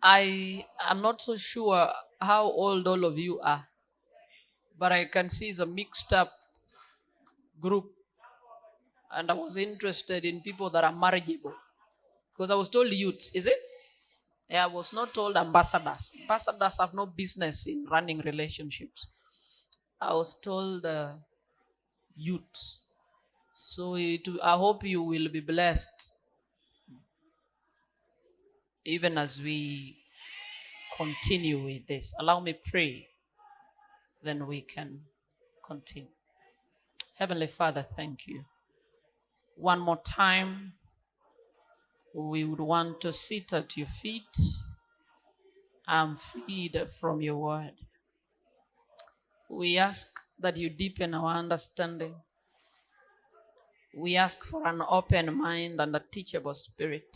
I am not so sure how old all of you are, but I can see it's a mixed up group. And I was interested in people that are marriageable. Because I was told youths, is it? Yeah, I was not told ambassadors. Ambassadors have no business in running relationships. I was told youths. So I hope you will be blessed even as we continue with this. Allow me pray, then we can continue. Heavenly Father, thank you. One more time, we would want to sit at your feet and feed from your word. We ask that you deepen our understanding. We ask for an open mind and a teachable spirit.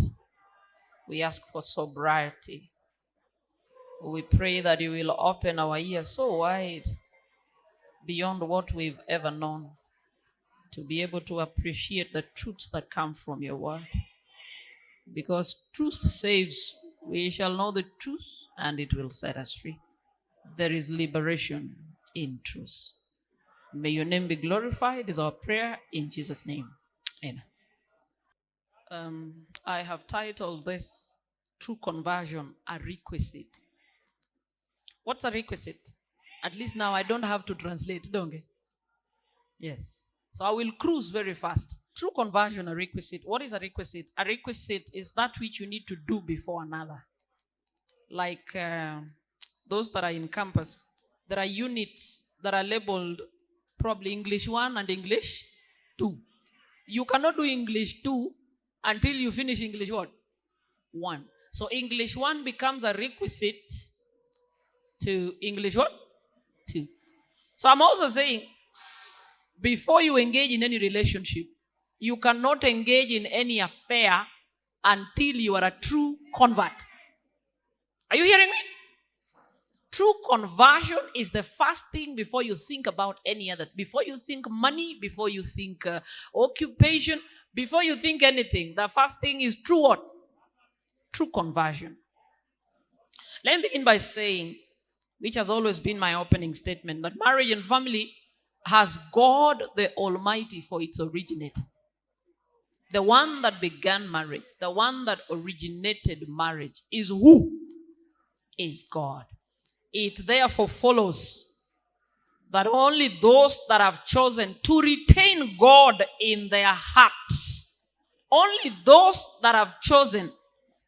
We ask for sobriety. We pray that you will open our ears so wide beyond what we've ever known, to be able to appreciate the truths that come from your word. Because truth saves, we shall know the truth and it will set us free. There is liberation in truth. May your name be glorified is our prayer in Jesus' name. Amen. I have titled this, True Conversion, a Requisite. What's a requisite? At least now I don't have to translate, don't I? Yes. So I will cruise very fast. True conversion, a requisite. What is a requisite? A requisite is that which you need to do before another. Like those that are in campus, there are units that are labeled probably English 1 and English 2. You cannot do English 2 until you finish English what? 1. So English 1 becomes a requisite to English what? 2. So I'm also saying, before you engage in any relationship, you cannot engage in any affair until you are a true convert. Are you hearing me? True conversion is the first thing before you think about any other. Before you think money, before you think occupation, before you think anything, the first thing is true what? True conversion. Let me begin by saying, which has always been my opening statement, that marriage and family has God the Almighty for its originator. The one that began marriage, the one that originated marriage is who? Is God. It therefore follows that only those that have chosen to retain God in their hearts, only those that have chosen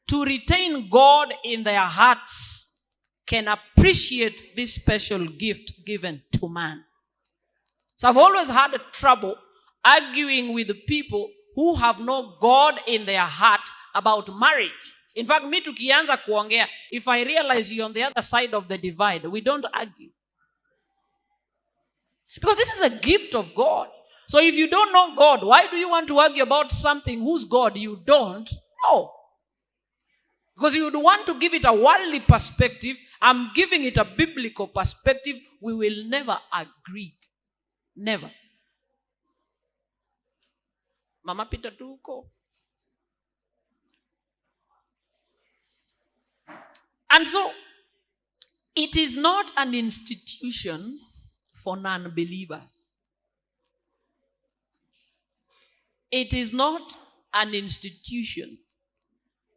to retain God in their hearts can appreciate this special gift given to man. So I've always had a trouble arguing with the people who have no God in their heart about marriage. In fact, me tukianza kuongea, if I realize you're on the other side of the divide, we don't argue. Because this is a gift of God. So if you don't know God, why do you want to argue about something whose God you don't know? Because you would want to give it a worldly perspective. I'm giving it a biblical perspective. We will never agree. Never. Mama Peter tuko. And so, it is not an institution for non-believers. It is not an institution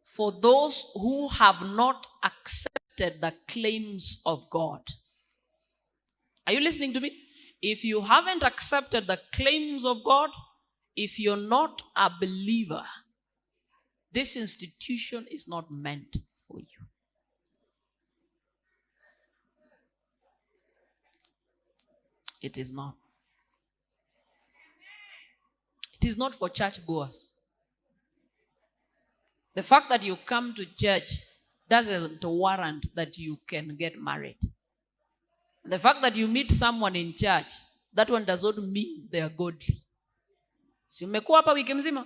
for those who have not accepted the claims of God. Are you listening to me? If you haven't accepted the claims of God, if you're not a believer, this institution is not meant for you. It is not. It is not for church goers. The fact that you come to church doesn't warrant that you can get married. The fact that you meet someone in church, that one does not mean they are godly. Si umekuwa hapa wiki mzima?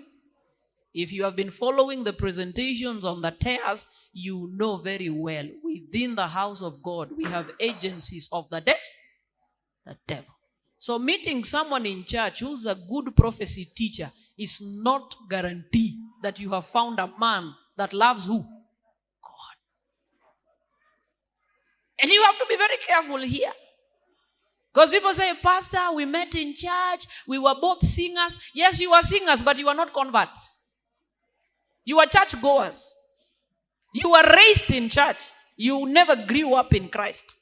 If you have been following the presentations on the tears, you know very well, within the house of God, we have agencies of the devil. So meeting someone in church who's a good prophecy teacher is not guarantee that you have found a man that loves who? God. And you have to be very careful here. Because people say, Pastor, we met in church. We were both singers. Yes, you were singers, but you were not converts. You were church goers. You were raised in church. You never grew up in Christ.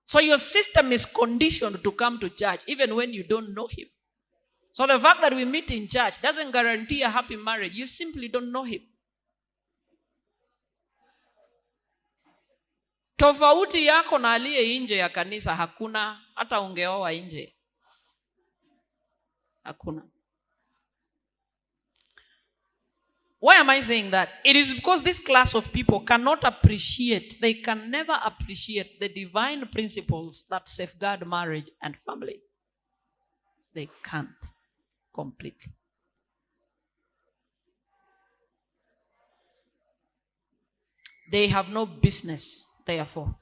So your system is conditioned to come to church even when you don't know him. So the fact that we meet in church doesn't guarantee a happy marriage. You simply don't know him. Tofauti yako na aliye nje ya kanisa hakuna, hata ungeoa nje. Hakuna. Why am I saying that? It is because this class of people cannot appreciate, they can never appreciate the divine principles that safeguard marriage and family. They can't completely. They have no business, therefore,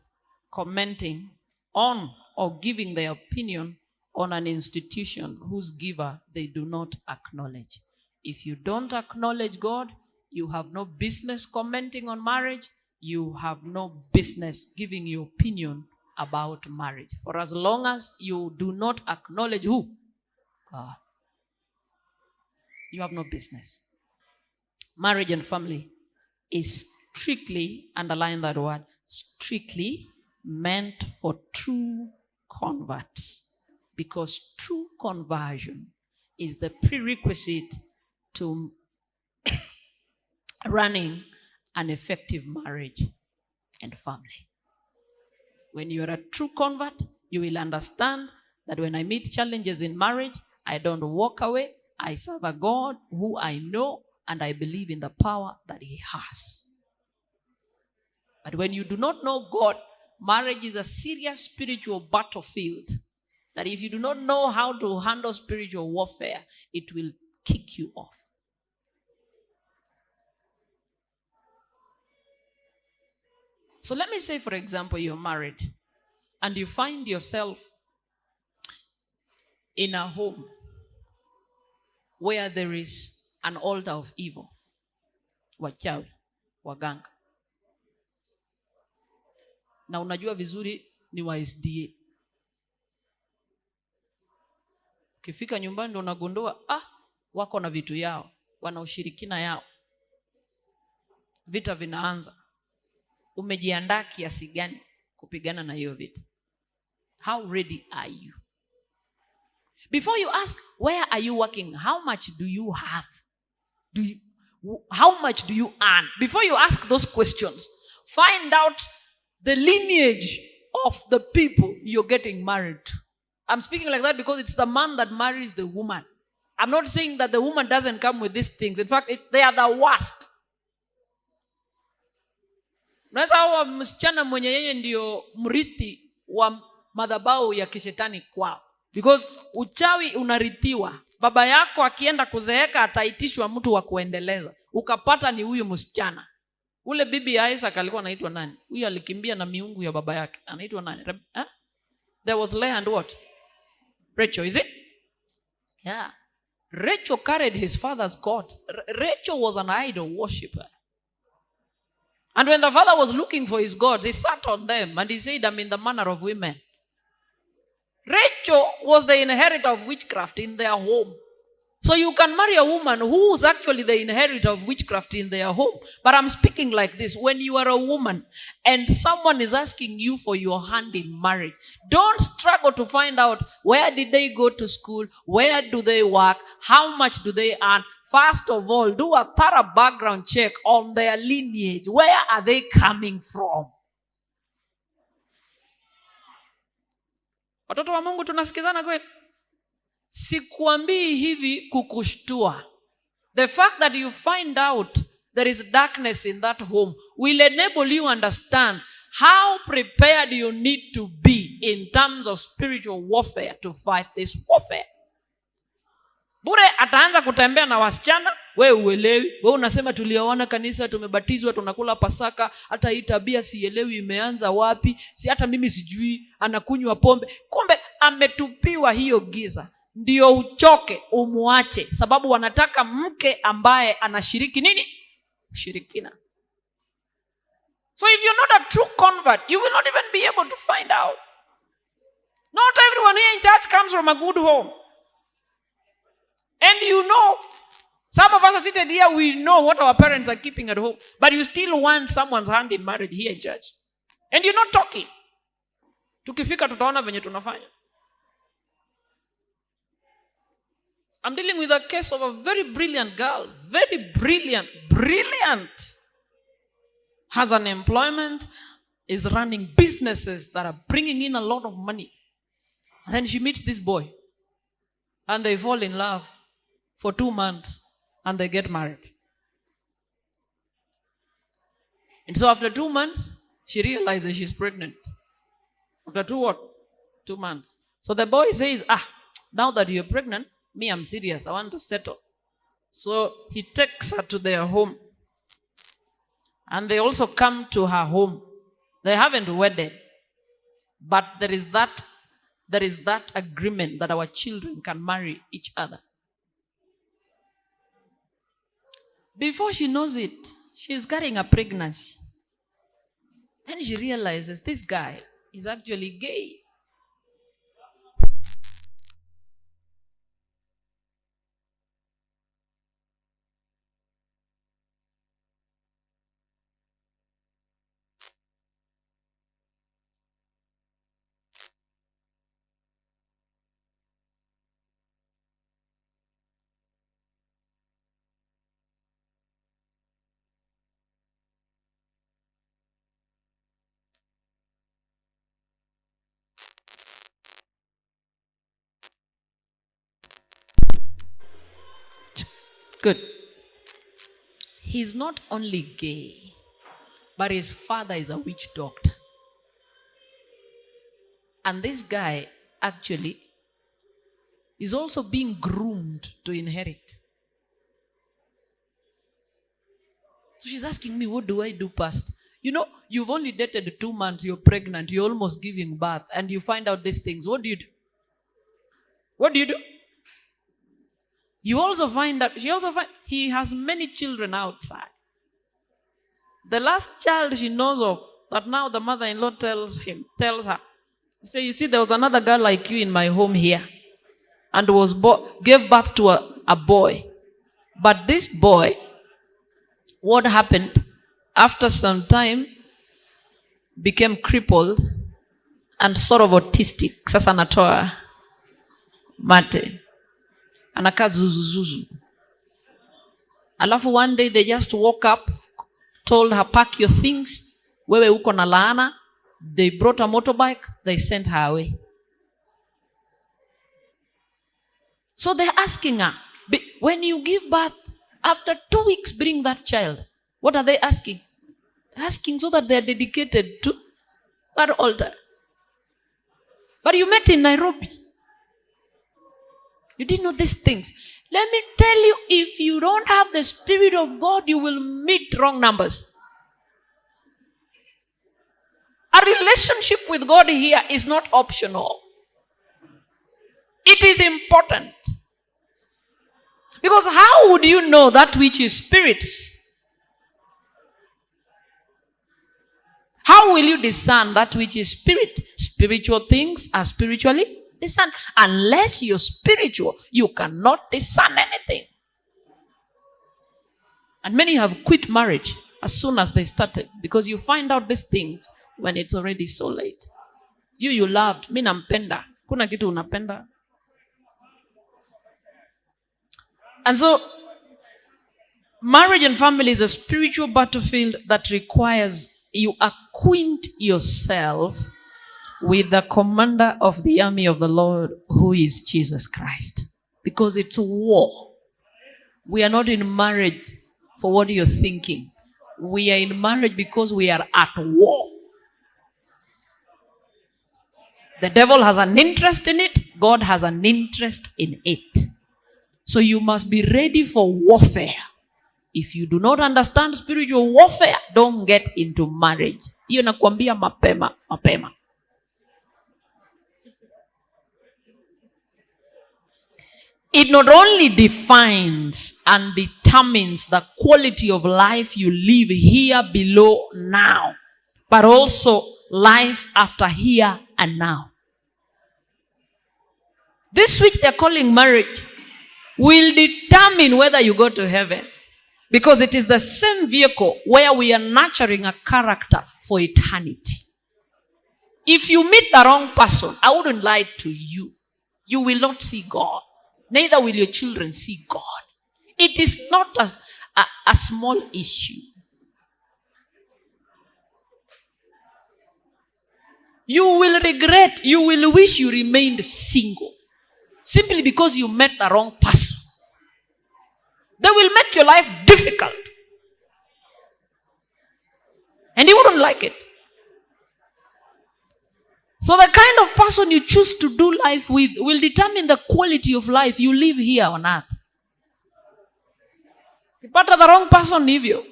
commenting on or giving their opinion on an institution whose giver they do not acknowledge. If you don't acknowledge God, you have no business commenting on marriage. You have no business giving your opinion about marriage. For as long as you do not acknowledge who? God. You have no business. Marriage and family is strictly, underline that word, strictly meant for true converts. Because true conversion is the prerequisite to running an effective marriage and family. When you are a true convert, you will understand that when I meet challenges in marriage, I don't walk away. I serve a God who I know and I believe in the power that he has. But when you do not know God, marriage is a serious spiritual battlefield that if you do not know how to handle spiritual warfare, it will kick you off. So let me say, for example, you're married and you find yourself in a home where there is an altar of evil. Wachawi, waganga. Na unajua vizuri ni wa SDA. Ukifika nyumbani ndo unagundua, wako na vitu yao, wana ushirikina yao. Vita vinaanza. Umejiandaa kiasi gani kupigana na hiyo vita? How ready are you? Before you ask, where are you working? How much do you have? How much do you earn? Before you ask those questions, find out the lineage of the people you're getting married to. I'm speaking like that because it's the man that marries the woman. I'm not saying that the woman doesn't come with these things. In fact, they are the worst. Unaweza hawa msichana mwenye yeye ndio mrithi wa madhabahu ya kishetani kwao. Because uchawi unarithiwa. Baba yako akienda kuzeeka ataitishwa mtu wa kuendeleza. Ukapata ni huyu msichana. Ule bibi ya Isaac alikuwa anaitwa nani? Huyu alikimbia na miungu ya baba yake. Anaitwa nani? There was Leah and what? Rachel, is it? Yeah. Rachel carried his father's gods. Rachel was an idol worshipper. And when the father was looking for his gods, he sat on them and he said, I'm in the manner of women. Rachel was the inheritor of witchcraft in their home. So you can marry a woman who is actually the inheritor of witchcraft in their home. But I'm speaking like this. When you are a woman and someone is asking you for your hand in marriage, don't struggle to find out where did they go to school, where do they work, how much do they earn. First of all, do a thorough background check on their lineage. Where are they coming from? Watoto wa Mungu tunasikizana kweli? Sikuambii hivi kukushtua. The fact that you find out there is darkness in that home will enable you understand how prepared you need to be in terms of spiritual warfare to fight this warfare. Bure ataanza kutembea na wasichana, wewe uelewi. Wewe unasema tulioona kanisa, tumebatizwa, tunakula Pasaka, hata hii tabia sielewi imeanza wapi, si hata mimi sijui, anakunywa pombe. Kumbe ametupiwa hiyo giza. Ndio uchoke, umuache, sababu wanataka mke ambaye anashiriki nini? Ushirikina. So if you're not a true convert, you will not even be able to find out. Not everyone here in church comes from a good home. And you know, some of us are seated here, we know what our parents are keeping at home. But you still want someone's hand in marriage here in church. And you're not talking. Tukifika tutaona venye tunafanya. I'm dealing with a case of a very brilliant girl. Very brilliant. Has an employment, is running businesses that are bringing in a lot of money. And then she meets this boy. And they fall in love for 2 months. And they get married. And so after 2 months, she realizes she's pregnant. After 2 months. So the boy says, now that you're pregnant, me, I'm serious. I want to settle. So he takes her to their home. And they also come to her home. They haven't wedded. But there is that agreement that our children can marry each other. Before she knows it, she's carrying a pregnancy. Then she realizes this guy is actually gay. Good. He's not only gay, but his father is a witch doctor. And this guy actually is also being groomed to inherit. So she's asking me, what do I do, Pastor? You know, you've only dated 2 months, you're pregnant, you're almost giving birth, and you find out these things. What do you do? What do you do? You also find that, he has many children outside. The last child she knows of, that now the mother-in-law tells her, say, you see, there was another girl like you in my home here, and gave birth to a boy. But this boy, what happened, after some time, became crippled and sort of autistic. Sasa natoa mate. Anakaa zuzuzuzu. Alafu one day they just woke up, told her, pack your things, wewe uko na laana. They brought a motorbike, they sent her away. So they're asking her, when you give birth, after 2 weeks bring that child. What are they asking? They're asking so that they're dedicated to that altar. But you met in Nairobi. You didn't know these things. Let me tell you, if you don't have the Spirit of God, you will meet wrong numbers. A relationship with God here is not optional. It is important. Because how would you know that which is spirits? How will you discern that which is spirit? Spiritual things are spiritually discerned. Unless you're spiritual, you cannot discern anything. And many have quit marriage as soon as they started, because you find out these things when it's already so late. You loved, mi nampenda, kuna kitu unapenda. And so, marriage and family is a spiritual battlefield that requires you acquaint yourself with the commander of the army of the Lord, who is Jesus Christ. Because it's a war. We are not in marriage for what you're thinking. We are in marriage because we are at war. The devil has an interest in it. God has an interest in it. So you must be ready for warfare. If you do not understand spiritual warfare, don't get into marriage. Hiyo nakwambia mapema. It not only defines and determines the quality of life you live here below now, but also life after here and now. This which they're calling marriage will determine whether you go to heaven, because it is the same vehicle where we are nurturing a character for eternity. If you meet the wrong person, I wouldn't lie to you, you will not see God. Neither will your children see God. It is not a small issue. You will regret, you will wish you remained single, simply because you met the wrong person. They will make your life difficult. And you wouldn't like it. So the kind of person you choose to do life with will determine the quality of life you live here on earth. Kipata the wrong person ni hivyo.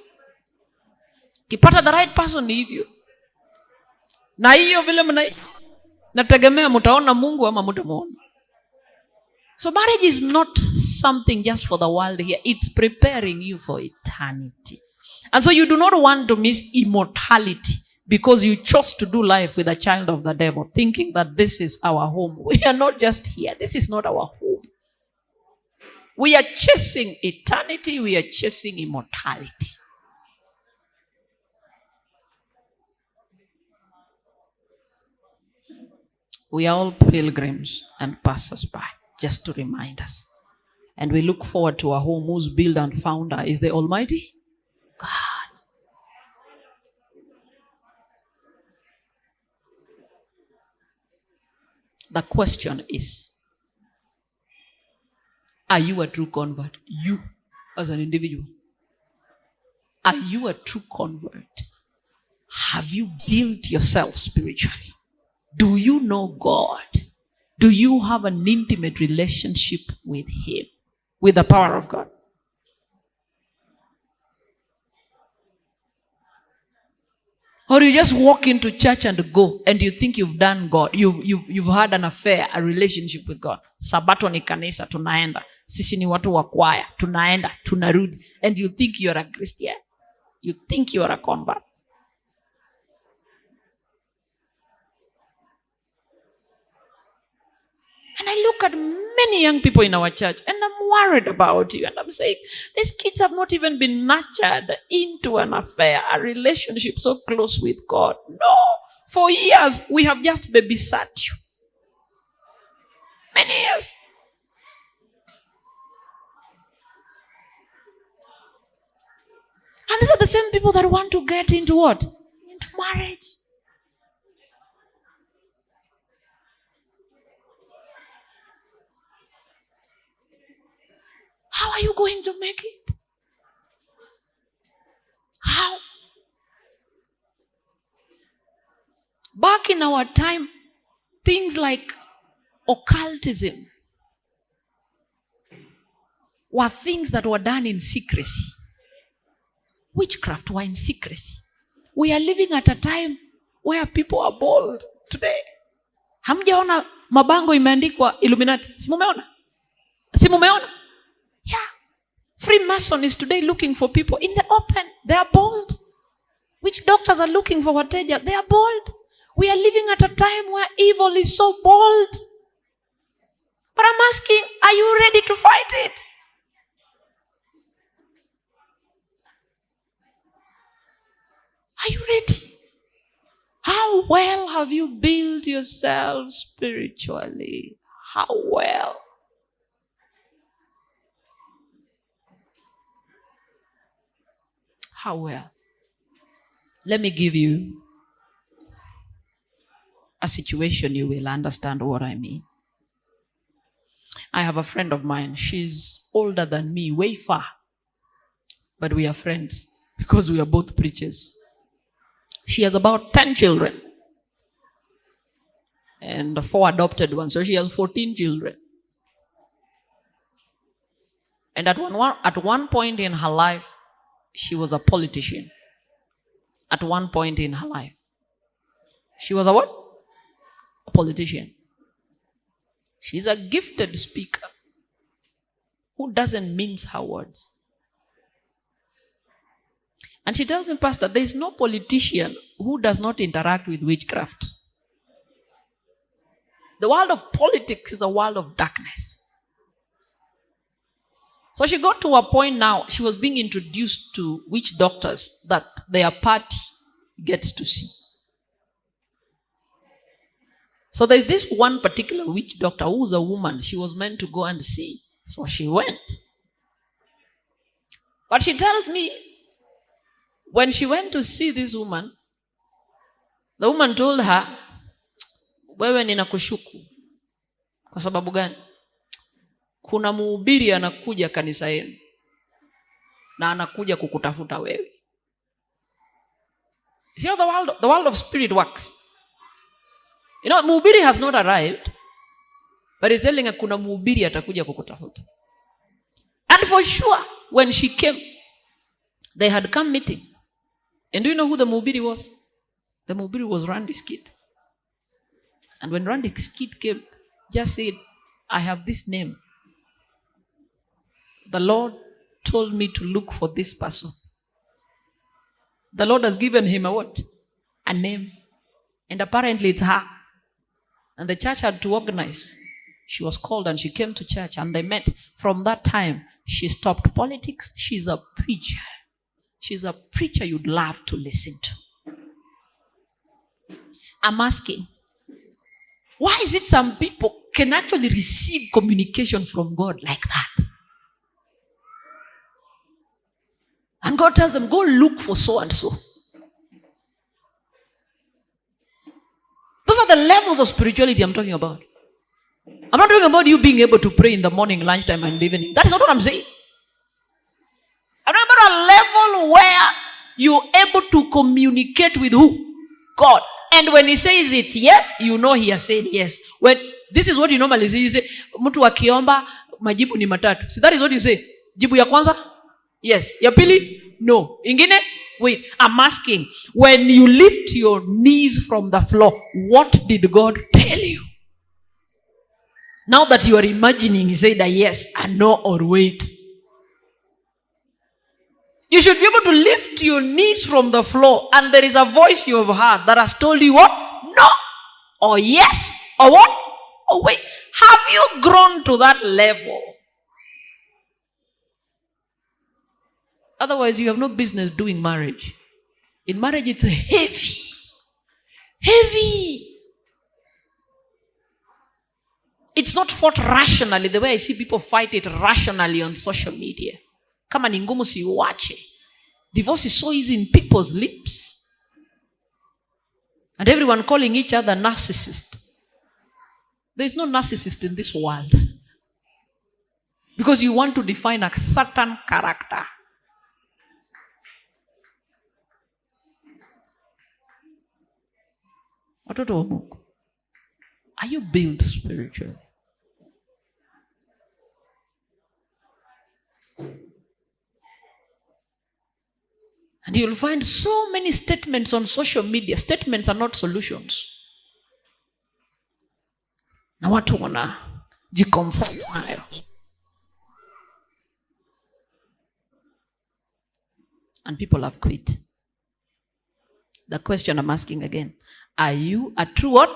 Kipata the right person ni hivyo. Na hiyo vile nategemea mutaona Mungu ama mutamuona. So marriage is not something just for the world here. It's preparing you for eternity. And so you do not want to miss immortality because you chose to do life with a child of the devil, thinking that this is our home. We are not just here. This is not our home. We are chasing eternity. We are chasing immortality. We are all pilgrims and passers-by, just to remind us. And we look forward to a home whose builder and founder is the Almighty God. The question is, are you a true convert? You, as an individual. Are you a true convert? Have you built yourself spiritually? Do you know God? Do you have an intimate relationship with Him? With the power of God? Or you just walk into church and go and you think you've done God. You've had an affair, a relationship with God. Sabato ni kanisa, tunaenda. Sisi ni watu wa kwaya, tunaenda, tunarudi. And you think you're a Christian. You think you're a convert. And I look at many young people in our church and I'm worried about you. And I'm saying, these kids have not even been nurtured into an affair, a relationship so close with God. No. For years, we have just babysat you. Many years. And these are the same people that want to get into what? Into marriage. How are you going to make it? How? Back in our time, things like occultism were things that were done in secrecy. Witchcraft were in secrecy. We are living at a time where people are bold today. Hamjaona mabango imeandikwa Illuminati? Simumeona? Simumeona? Yeah. Freemason is today looking for people in the open. They are bold. Witch doctors are looking for wateja. They are bold. We are living at a time where evil is so bold. But I'm asking, are you ready to fight it? Are you ready? How well have you built yourself spiritually? How well? How well? Let me give you a situation you will understand what I mean. I have a friend of mine. She's older than me, way far. But we are friends because we are both preachers. She has about 10 children and 4 adopted ones. So she has 14 children. And at one point in her life, she was a politician. At one point in her life. She was a what? A politician. She's a gifted speaker who doesn't mince her words. And she tells me, Pastor, there is no politician who does not interact with witchcraft. The world of politics is a world of darkness. So she got to a point now, she was being introduced to witch doctors that their party gets to see. So there's this one particular witch doctor who's a woman. She was meant to go and see. So she went. But she tells me, when she went to see this woman, the woman told her, wewe ninakushuku. Kwa sababu gani? Kuna mhubiri anakuja kanisa yenu na anakuja kukutafuta wewe. See how the world of spirit works. You know, mhubiri has not arrived, but he's telling her kuna mhubiri atakuja kukutafuta. And for sure, when she came, they had come meeting. And do you know who the mhubiri was? The mhubiri was Randy's kid. And when Randy's kid came, just said, I have this name. The Lord told me to look for this person. The Lord has given him a what? A name. And apparently it's her. And the church had to organize. She was called and she came to church and they met. From that time, she stopped politics. She's a preacher. She's a preacher you'd love to listen to. I'm asking, why is it some people can actually receive communication from God like that? And God tells them, go look for so and so. Those are the levels of spirituality I'm talking about. I'm not talking about you being able to pray in the morning, lunchtime, and evening. That is not what I'm saying. I'm talking about a level where you're able to communicate with who? God. And when he says it's yes, you know he has said yes. When this is what you normally say, you say, mtu akiomba, majibu ni matatu. So that is what you say. Jibu ya kwanza? Yes. Ya pili? No. Ingine? Wait. I'm asking, when you lift your knees from the floor, what did God tell you? Now that you are imagining, he said a yes, a no, or wait. You should be able to lift your knees from the floor and there is a voice you have heard that has told you what? No. Or yes. Or what? Or wait. Have you grown to that level? Otherwise, you have no business doing marriage. In marriage, it's heavy. Heavy. It's not fought rationally the way I see people fight it rationally on social media. Kama ni ngumu siuache. Divorce is so easy in people's lips. And everyone calling each other narcissist. There is no narcissist in this world. Because you want to define a certain character. Watoto wa Mungu, are you built spiritually? And you'll find so many statements on social media. Statements are not solutions. Na watu wana jiconform hayo. And people have quit. The question I'm asking again, are you a true what?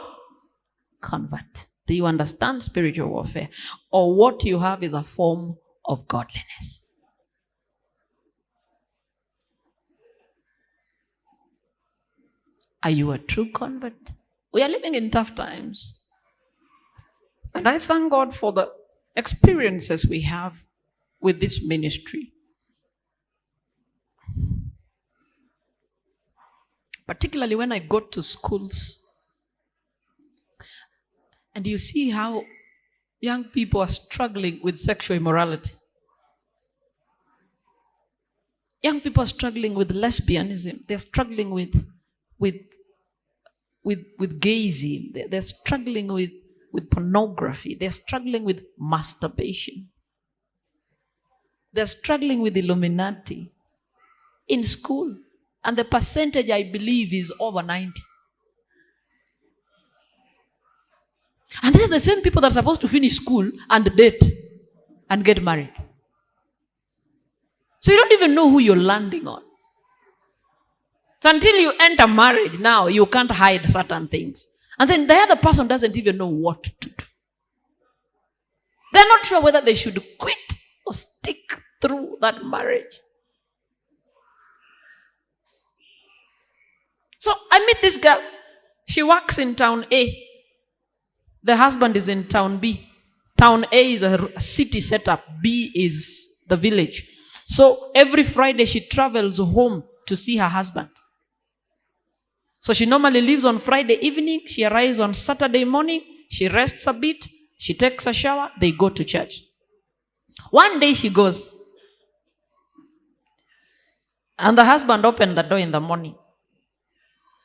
Convert. Do you understand spiritual warfare? Or what you have is a form of godliness? Are you a true convert? We are living in tough times. And I thank God for the experiences we have with this ministry. Particularly when I go to schools and you see how young people are struggling with sexual immorality. Young people are struggling with lesbianism. They're struggling with gayism. They're struggling with pornography. They're struggling with masturbation. They're struggling with Illuminati in school. And the percentage, I believe, is over 90. And this is the same people that are supposed to finish school and date and get married. So you don't even know who you're landing on. So until you enter marriage now, you can't hide certain things. And then the other person doesn't even know what to do. They're not sure whether they should quit or stick through that marriage. So I meet this girl. She works in town A. The husband is in town B. Town A is a city setup. B is the village. So every Friday she travels home to see her husband. So she normally leaves on Friday evening. She arrives on Saturday morning. She rests a bit. She takes a shower. They go to church. One day she goes. And the husband opened the door in the morning.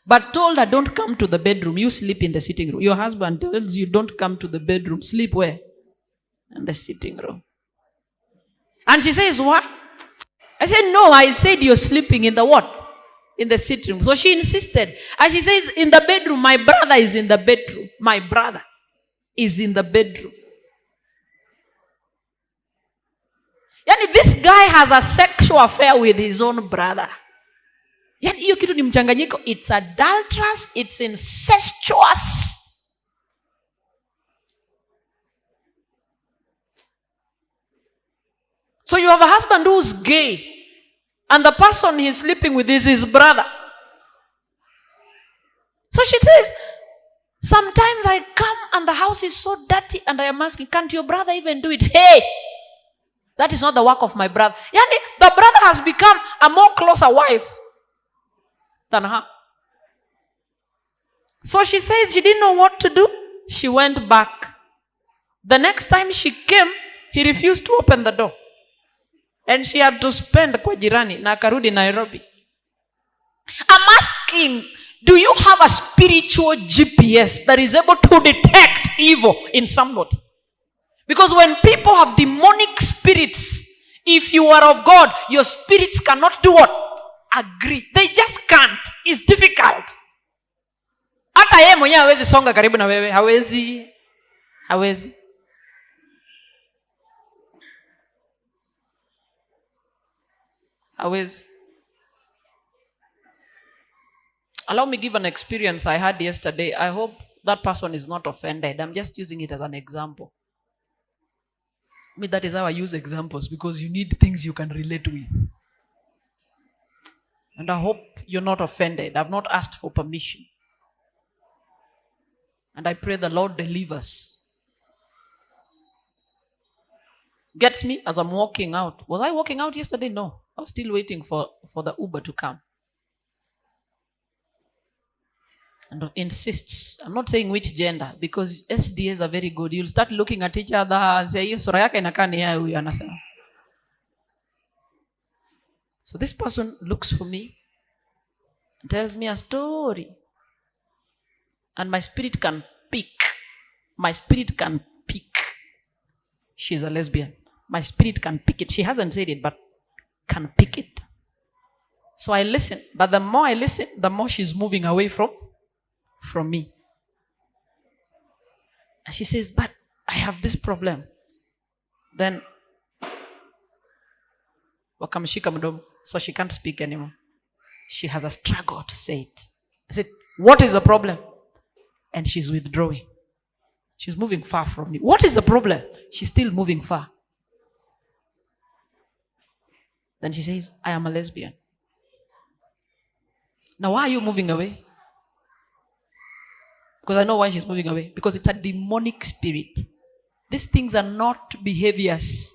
But told her, don't come to the bedroom. You sleep in the sitting room. Your husband tells you, don't come to the bedroom. Sleep where? In the sitting room. And she says, what? I said, no, I said you're sleeping in the what? In the sitting room. So she insisted. And she says, in the bedroom, my brother is in the bedroom. My brother is in the bedroom. Yani this guy has a sexual affair with his own brother. Yani hiyo kitu ni mchanganyiko. It's adulterous, it's incestuous. So you have a husband who's gay, and the person he's sleeping with is his brother. So she says, sometimes I come and the house is so dirty and I am asking, can't your brother even do it? Hey, that is not the work of my brother. Yani, the brother has become a more closer wife than her. So she says she didn't know what to do. She went back. The next time she came, he refused to open the door. And she had to spend kwa jirani na akarudi Nairobi. I'm asking, do you have a spiritual GPS that is able to detect evil in somebody? Because when people have demonic spirits, if you are of God, your spirits cannot do what? Agree. They just can't. It's difficult. Hata yeye mwenyewe hawezi songa karibu na wewe. Hawezi. Allow me give an experience I had yesterday. I hope that person is not offended. I'm just using it as an example. That is how I use examples, because you need things you can relate with. And I hope you're not offended. I've not asked for permission. And I pray the Lord delivers. Gets me as I'm walking out. Was I walking out yesterday? No. I was still waiting for the Uber to come. And insists. I'm not saying which gender, because SDAs are very good. You'll start looking at each other and say, sura yake inakaa ni yeye huyu anasema. So this person looks for me and tells me a story. And my spirit can pick. She's a lesbian. My spirit can pick it. She hasn't said it, but can pick it. So I listen. But the more I listen, the more she's moving away from me. And she says, but I have this problem. Then wakamshika mdomo, so she can't speak anymore. She has a struggle to say it. I said, what is the problem? And she's withdrawing. She's moving far from me. What is the problem? She's still moving far. Then she says, I am a lesbian. Now, why are you moving away? Because I know why she's moving away. Because it's a demonic spirit. These things are not behaviors,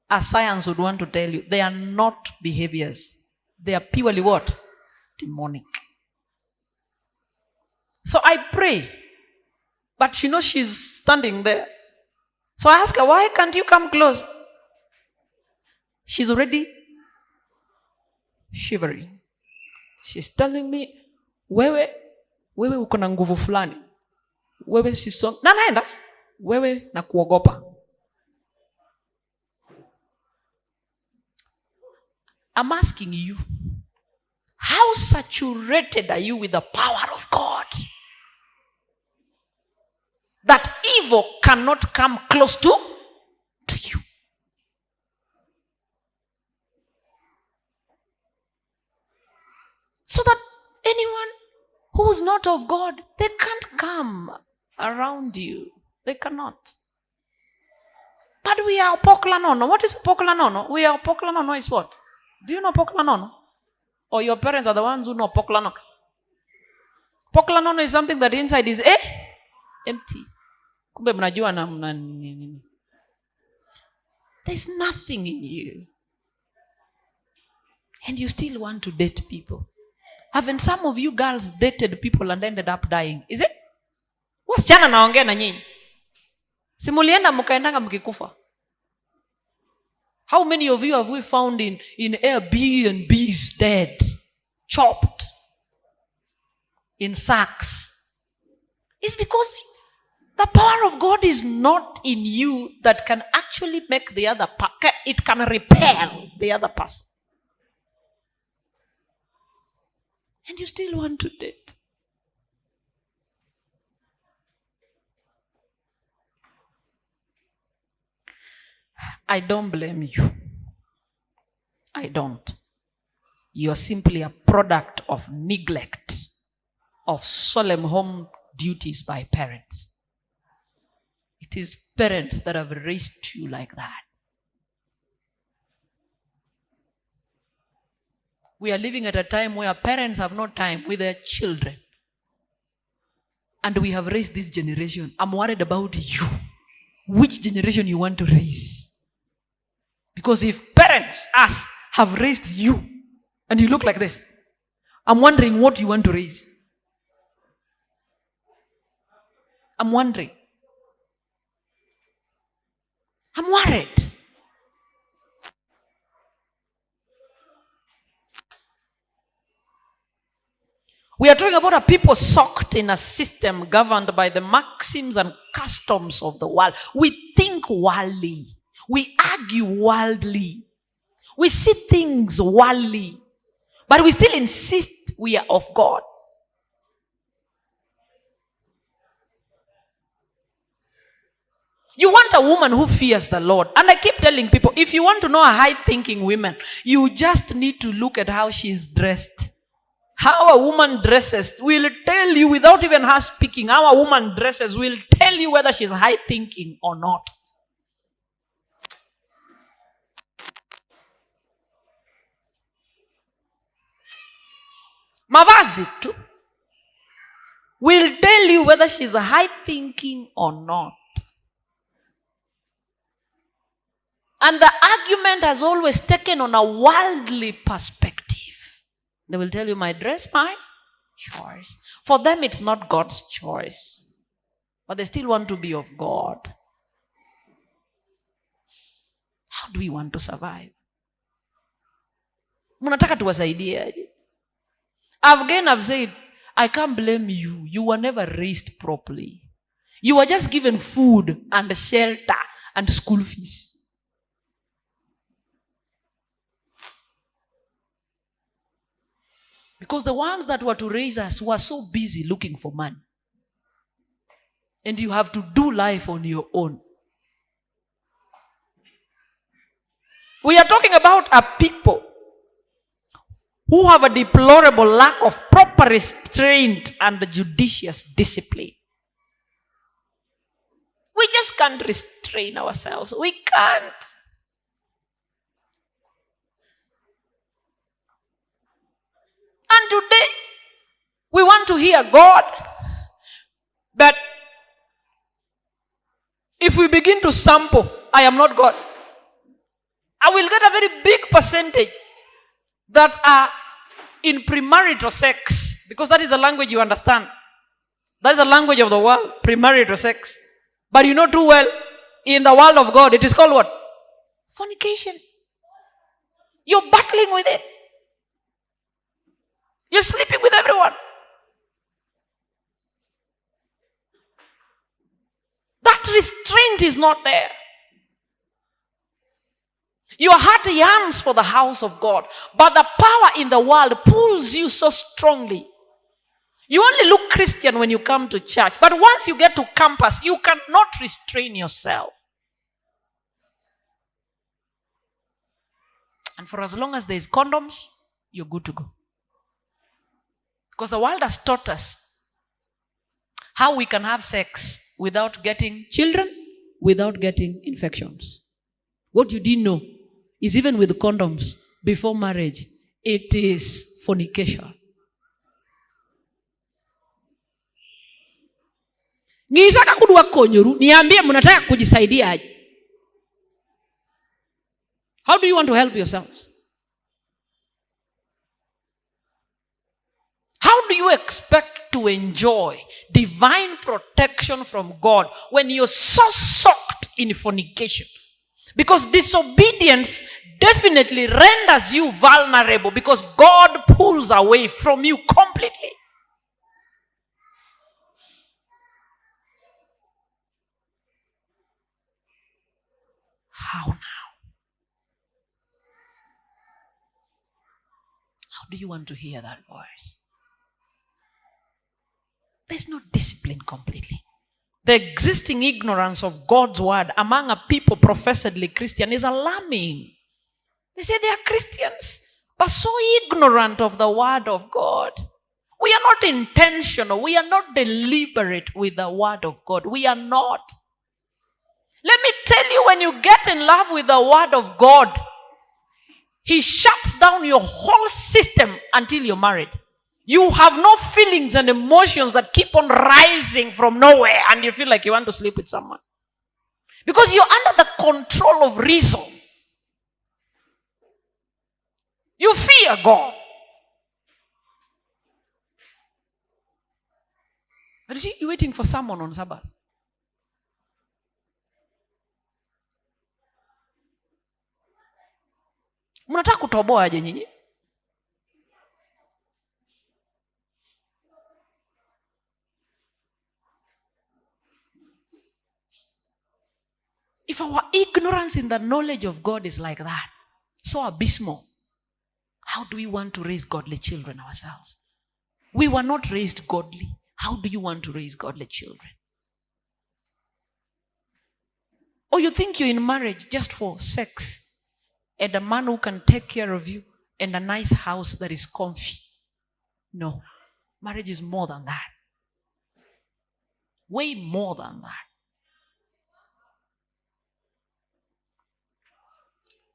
as science would want to tell you. They are not behaviors. They are purely what? Demonic. So I pray. But she knows she's standing there. So I ask her, why can't you come close? She's already shivering. She's telling me, wewe uko na nguvu fulani. Wewe siso. Na naenda. Wewe na kuogopa. I'm asking you, how saturated are you with the power of God that evil cannot come close to you? So that anyone who's not of God, they can't come around you. They cannot. But we are Opokla Nono. What is Opokla Nono? We are Opokla Nono is what? Do you know Opokla Nono? Or your parents are the ones who know Opokla Nono? Opokla Nono is something that inside is empty. There's nothing in you. And you still want to date people. Haven't some of you girls dated people and ended up dying? Is it? Wasichana naongea na nyinyi. Simulienda mkaendanga mkikufa. How many of you have we found in Airbnbs dead, chopped, in sacks? It's because the power of God is not in you that can actually make the other person. It can repel the other person. And you still want to date. I don't blame you. I don't. You're simply a product of neglect of solemn home duties by parents. It is parents that have raised you like that. We are living at a time where parents have no time with their children. And we have raised this generation. I'm worried about you. Which generation you want to raise? Because if parents, us, have raised you, and you look like this, I'm wondering what you want to raise. I'm wondering. I'm worried. We are talking about a people soaked in a system governed by the maxims and customs of the world. We think worldly. We argue worldly. We see things worldly. But we still insist we are of God. You want a woman who fears the Lord. And I keep telling people, if you want to know a high-thinking woman, you just need to look at how she is dressed. How a woman dresses will tell you, without even her speaking, how a woman dresses will tell you whether she's high-thinking or not. Mavazi too will tell you whether she's high-thinking or not. And the argument has always taken on a worldly perspective. They will tell you, my dress, my choice. For them, it's not God's choice. But they still want to be of God. How do we want to survive? Munataka tuwasaidie. I've said, I can't blame you. You were never raised properly. You were just given food and shelter and school fees. Because the ones that were to raise us were so busy looking for money. And you have to do life on your own. We are talking about a people who have a deplorable lack of proper restraint and judicious discipline. We just can't restrain ourselves. We can't. And today, we want to hear God. But if we begin to sample, I am not God, I will get a very big percentage that are in premarital sex, because that is the language you understand. That is the language of the world, premarital sex. But you know too well, in the world of God, it is called what? Fornication. You're battling with it. You're sleeping with everyone. That restraint is not there. Your heart yearns for the house of God, but the power in the world pulls you so strongly. You only look Christian when you come to church, but once you get to campus, you cannot restrain yourself. And for as long as there is condoms, you're good to go. Because the world has taught us how we can have sex without getting children, without getting infections. What you didn't know is even with condoms before marriage, it is fornication. Ngisaka kudwa konyoru, niambie mnataka kujisaidia aje? How do you want to help yourselves? How do you expect to enjoy divine protection from God when you're so soaked in fornication? Because disobedience definitely renders you vulnerable because God pulls away from you completely. How now? How do you want to hear that voice? There's no discipline completely. The existing ignorance of God's word among a people professedly Christian is alarming. They say they are Christians, but so ignorant of the word of God. We are not intentional. We are not deliberate with the word of God. We are not. Let me tell you, when you get in love with the word of God, He shuts down your whole system until you're married. You have no feelings and emotions that keep on rising from nowhere and you feel like you want to sleep with someone. Because you're under the control of reason. You fear God. But you see, you're waiting for someone on Sabbath. Mnataka kutoboa aje nyinyi? If our ignorance in the knowledge of God is like that, so abysmal, how do we want to raise godly children ourselves? We were not raised godly. How do you want to raise godly children? Or you think you're in marriage just for sex and a man who can take care of you and a nice house that is comfy? No. Marriage is more than that. Way more than that.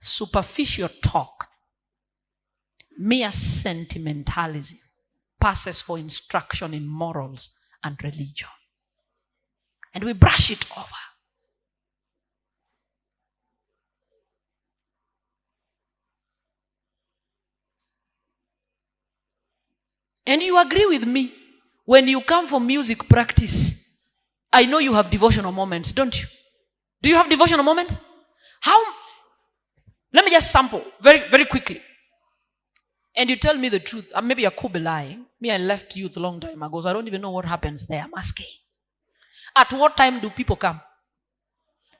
Superficial talk, mere sentimentalism passes for instruction in morals and religion. And we brush it over. And you agree with me, when you come for music practice, I know you have devotional moments, don't you? Do you have devotional moments? How? Let me just sample very, very quickly. And you tell me the truth. Maybe I could be lying. Me, I left youth a long time ago, so I don't even know what happens there. I'm asking. At what time do people come?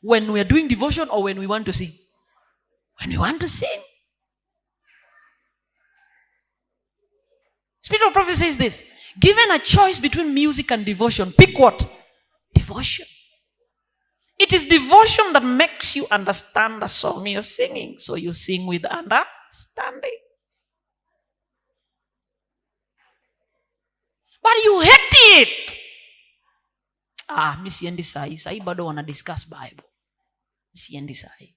When we are doing devotion or when we want to sing? When we want to sing. Spirit of prophecy says this. Given a choice between music and devotion, pick what? Devotion. It is devotion that makes you understand the song you're singing. So you sing with understanding. But you hate it. Missiendi sai. Sai bado wana discuss Bible. Missiendi sai.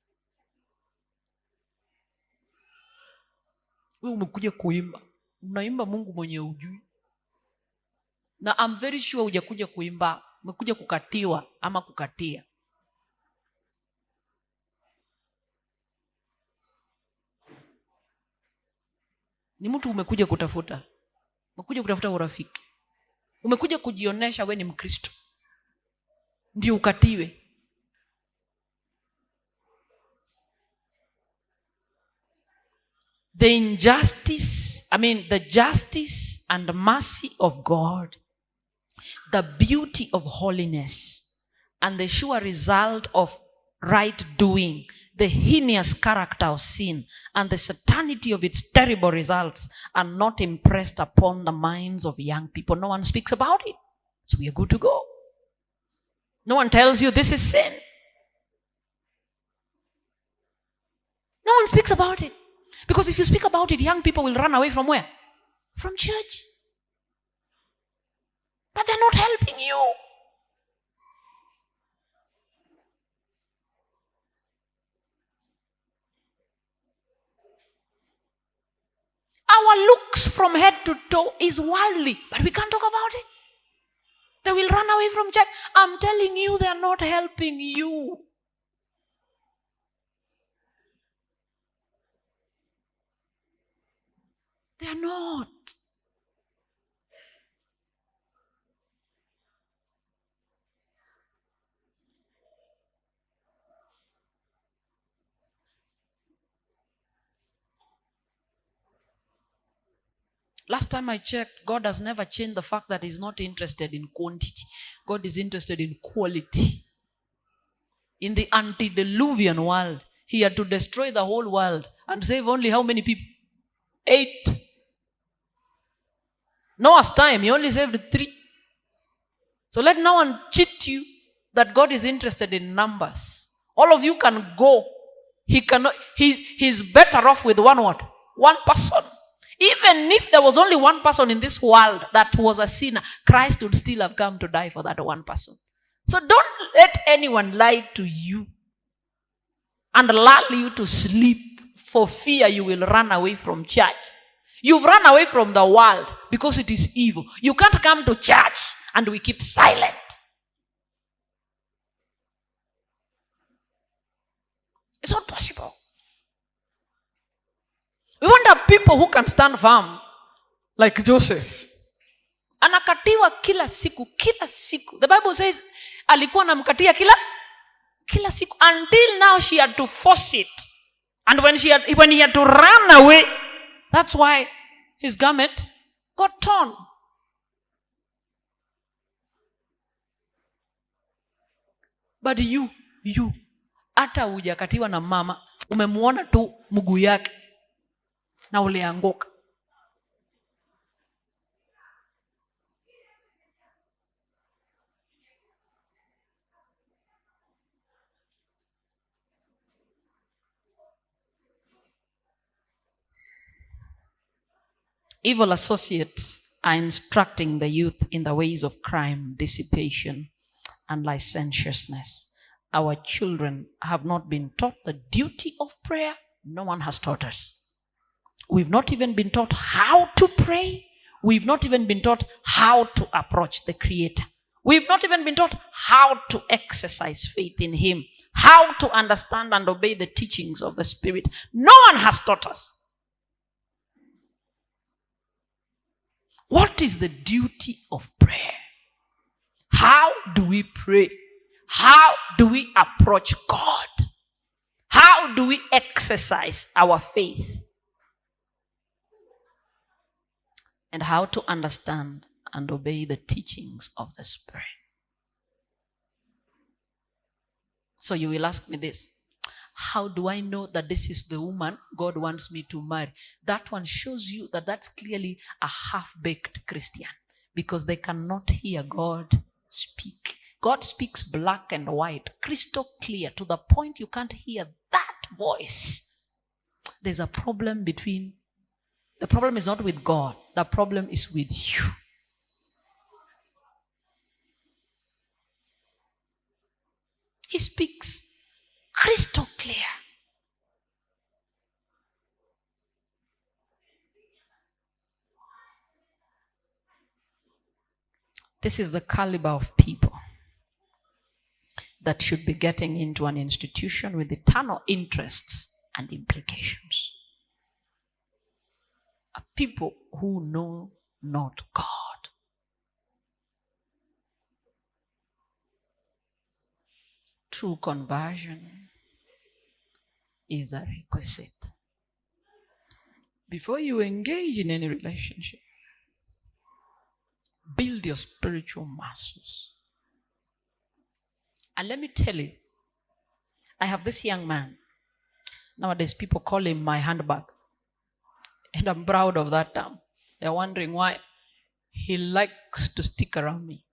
Wewe umekuja kuimba. Unaimba Mungu mwenye ujui. Na I'm very sure hujakuja kuimba. Umekuja kukatiwa ama kukatia. Ni mtu umekuja kutafuta. Umekuja kutafuta urafiki. Umekuja kujionesha wewe ni Mkristo. Ndio ukatiwe. The justice and mercy of God, the beauty of holiness, and the sure result of right doing, the heinous character of sin, and the certainty of its terrible results are not impressed upon the minds of young people. No one speaks about it. So we are good to go. No one tells you this is sin. No one speaks about it. Because if you speak about it, young people will run away from where? From church. you. Our looks from head to toe is worldly, but we can't talk about it. They will run away from church. I'm telling you, they are not helping you. They are not. Last time I checked, God has never changed the fact that He's not interested in quantity. God is interested in quality. In the antediluvian world, He had to destroy the whole world and save only how many people? 8. Noah's time, He only saved 3. So let no one cheat you that God is interested in numbers. All of you can go. He's better off with one what? One person. Even if there was only one person in this world that was a sinner, Christ would still have come to die for that one person. So don't let anyone lie to you and lull you to sleep for fear you will run away from church. You've run away from the world because it is evil. You can't come to church and we keep silent. It's not possible. We want people who can stand firm, like Joseph. Anakatiwa kila siku. The Bible says, alikuwa anamkatia kila siku. Until now, she had to force it. And when he had to run away, that's why his garment got torn. But you, hata hujakatiwa na mama, umemuona tu mguu yake na ulianguka. Evil associates are instructing the youth in the ways of crime, dissipation, and licentiousness. Our children have not been taught the duty of prayer. No one has taught us. We've not even been taught how to pray. We've not even been taught how to approach the Creator. We've not even been taught how to exercise faith in Him, how to understand and obey the teachings of the Spirit. No one has taught us. What is the duty of prayer? How do we pray? How do we approach God? How do we exercise our faith? And how to understand and obey the teachings of the Spirit. So you will ask me this: how do I know that this is the woman God wants me to marry? That one shows you that that's clearly a half-baked Christian, because they cannot hear God speak. God speaks black and white, crystal clear, to the point you can't hear that voice. There's a problem between. The problem is not with God. The problem is with you. He speaks crystal clear. This is the caliber of people that should be getting into an institution with eternal interests and implications. A people who know not God. True conversion is a requisite. Before you engage in any relationship, build your spiritual muscles. And let me tell you, I have this young man. Nowadays, people call him my handbag. And I'm proud of that term. They're wondering why he likes to stick around me.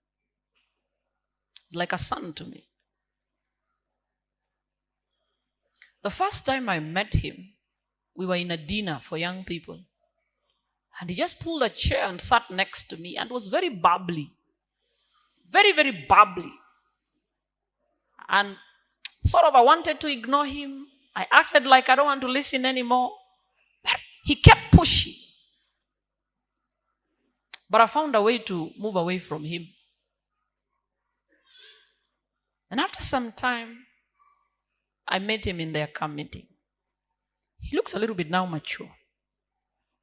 He's like a son to me. The first time I met him, we were in a dinner for young people. And he just pulled a chair and sat next to me and was very bubbly. Very, very bubbly. And sort of I wanted to ignore him. I acted like I don't want to listen anymore. But he kept pushing. But I found a way to move away from him. And after some time, I met him in their camp meeting. He looks a little bit now mature.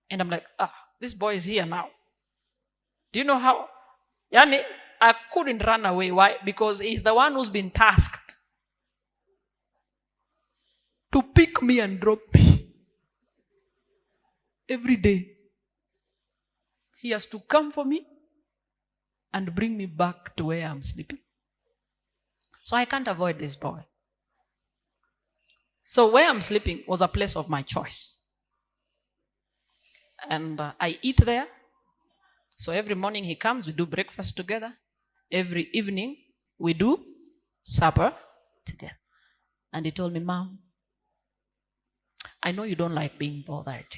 And I'm like, this boy is here now. Do you know how? Yani, I couldn't run away. Why? Because he's the one who's been tasked to pick me and drop me. Every day. He has to come for me and bring me back to where I'm sleeping. So I can't avoid this boy. So where I'm sleeping was a place of my choice. And I eat there. So every morning he comes, we do breakfast together. Every evening we do supper together. And he told me, Mom, I know you don't like being bothered,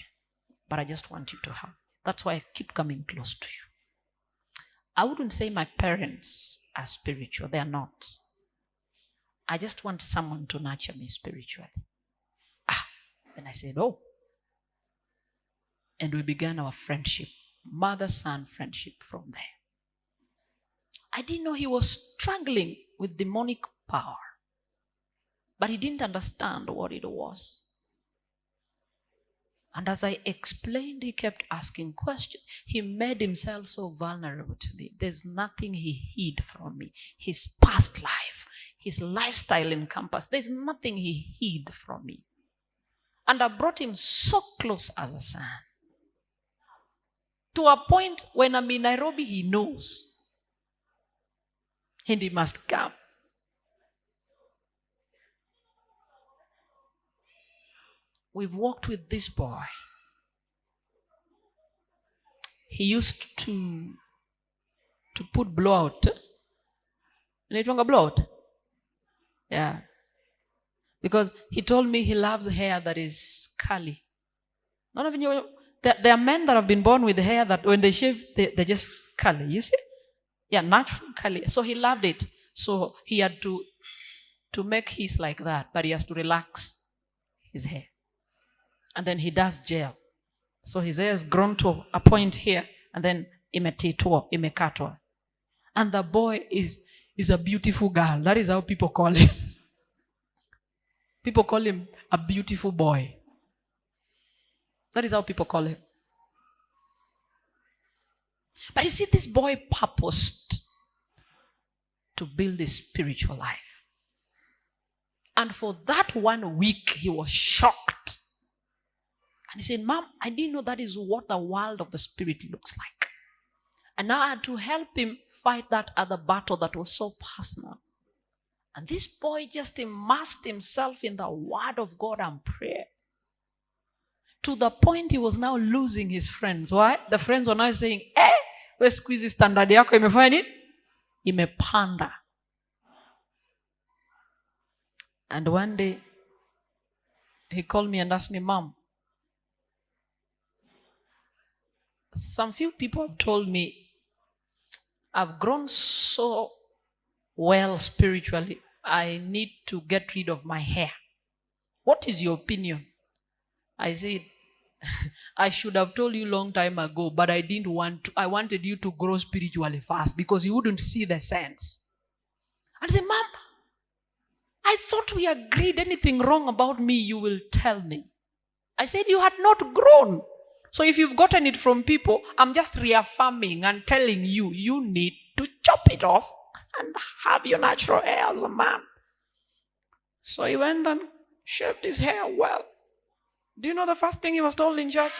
but I just want you to help. That's why I keep coming close to you. I wouldn't say my parents are spiritual. They are not. I just want someone to nurture me spiritually. Then I said, oh. And we began our friendship, mother-son friendship from there. I didn't know he was struggling with demonic power. But he didn't understand what it was. And as I explained, he kept asking questions. He made himself so vulnerable to me. There's nothing he hid from me. His past life, his lifestyle in campus, there's nothing he hid from me. And I brought him so close as a son. To a point when I'm in Nairobi, he knows. And he must come. We've walked with this boy. He used to put blowout. Unaitwanga blowout? Yeah. Because he told me he loves hair that is curly. None of you, there are men that have been born with hair that when they shave, they're just curly. You see? Yeah, natural curly. So he loved it. So he had to make his like that, but he has to relax his hair. And then he does gel. So his hair has grown to a point here, and then imekatwa. And the boy is a beautiful girl. That is how people call him. People call him a beautiful boy. That is how people call him. But you see, this boy purposed to build a spiritual life. And for that 1 week, he was shocked. And he said, Mom, I didn't know that is what the world of the spirit looks like. And now I had to help him fight that other battle that was so personal. And this boy just immersed himself in the word of God and prayer. To the point he was now losing his friends. Why? The friends were now saying, we squeeze standard yako imefanya nini? Imepanda. And one day, he called me and asked me, Mom, some few people have told me I've grown so well spiritually, I need to get rid of my hair. What is your opinion? I said, I should have told you long time ago, but I didn't want to. I wanted you to grow spiritually fast because you wouldn't see the sense. And I said, Mom, I thought we agreed anything wrong about me, you will tell me. I said, you had not grown. So if you've gotten it from people, I'm just reaffirming and telling you, you need to chop it off and have your natural hair as a man. So he went and shaved his hair well. Do you know the first thing he was told in church?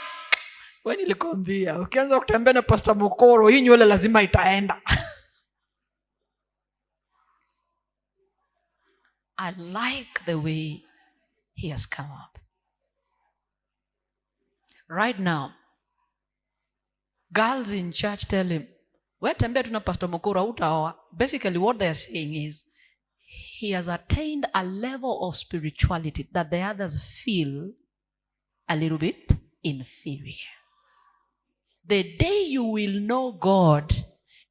When nilikwambia, ukianza kutembea na Pastor Mokoro, hii nywele lazima itaenda. I like the way he has come up. Right now, girls in church tell him, wewe tembea tuna Pastor Mokoro utaoa. Basically what they are saying is, he has attained a level of spirituality that the others feel a little bit inferior. The day you will know God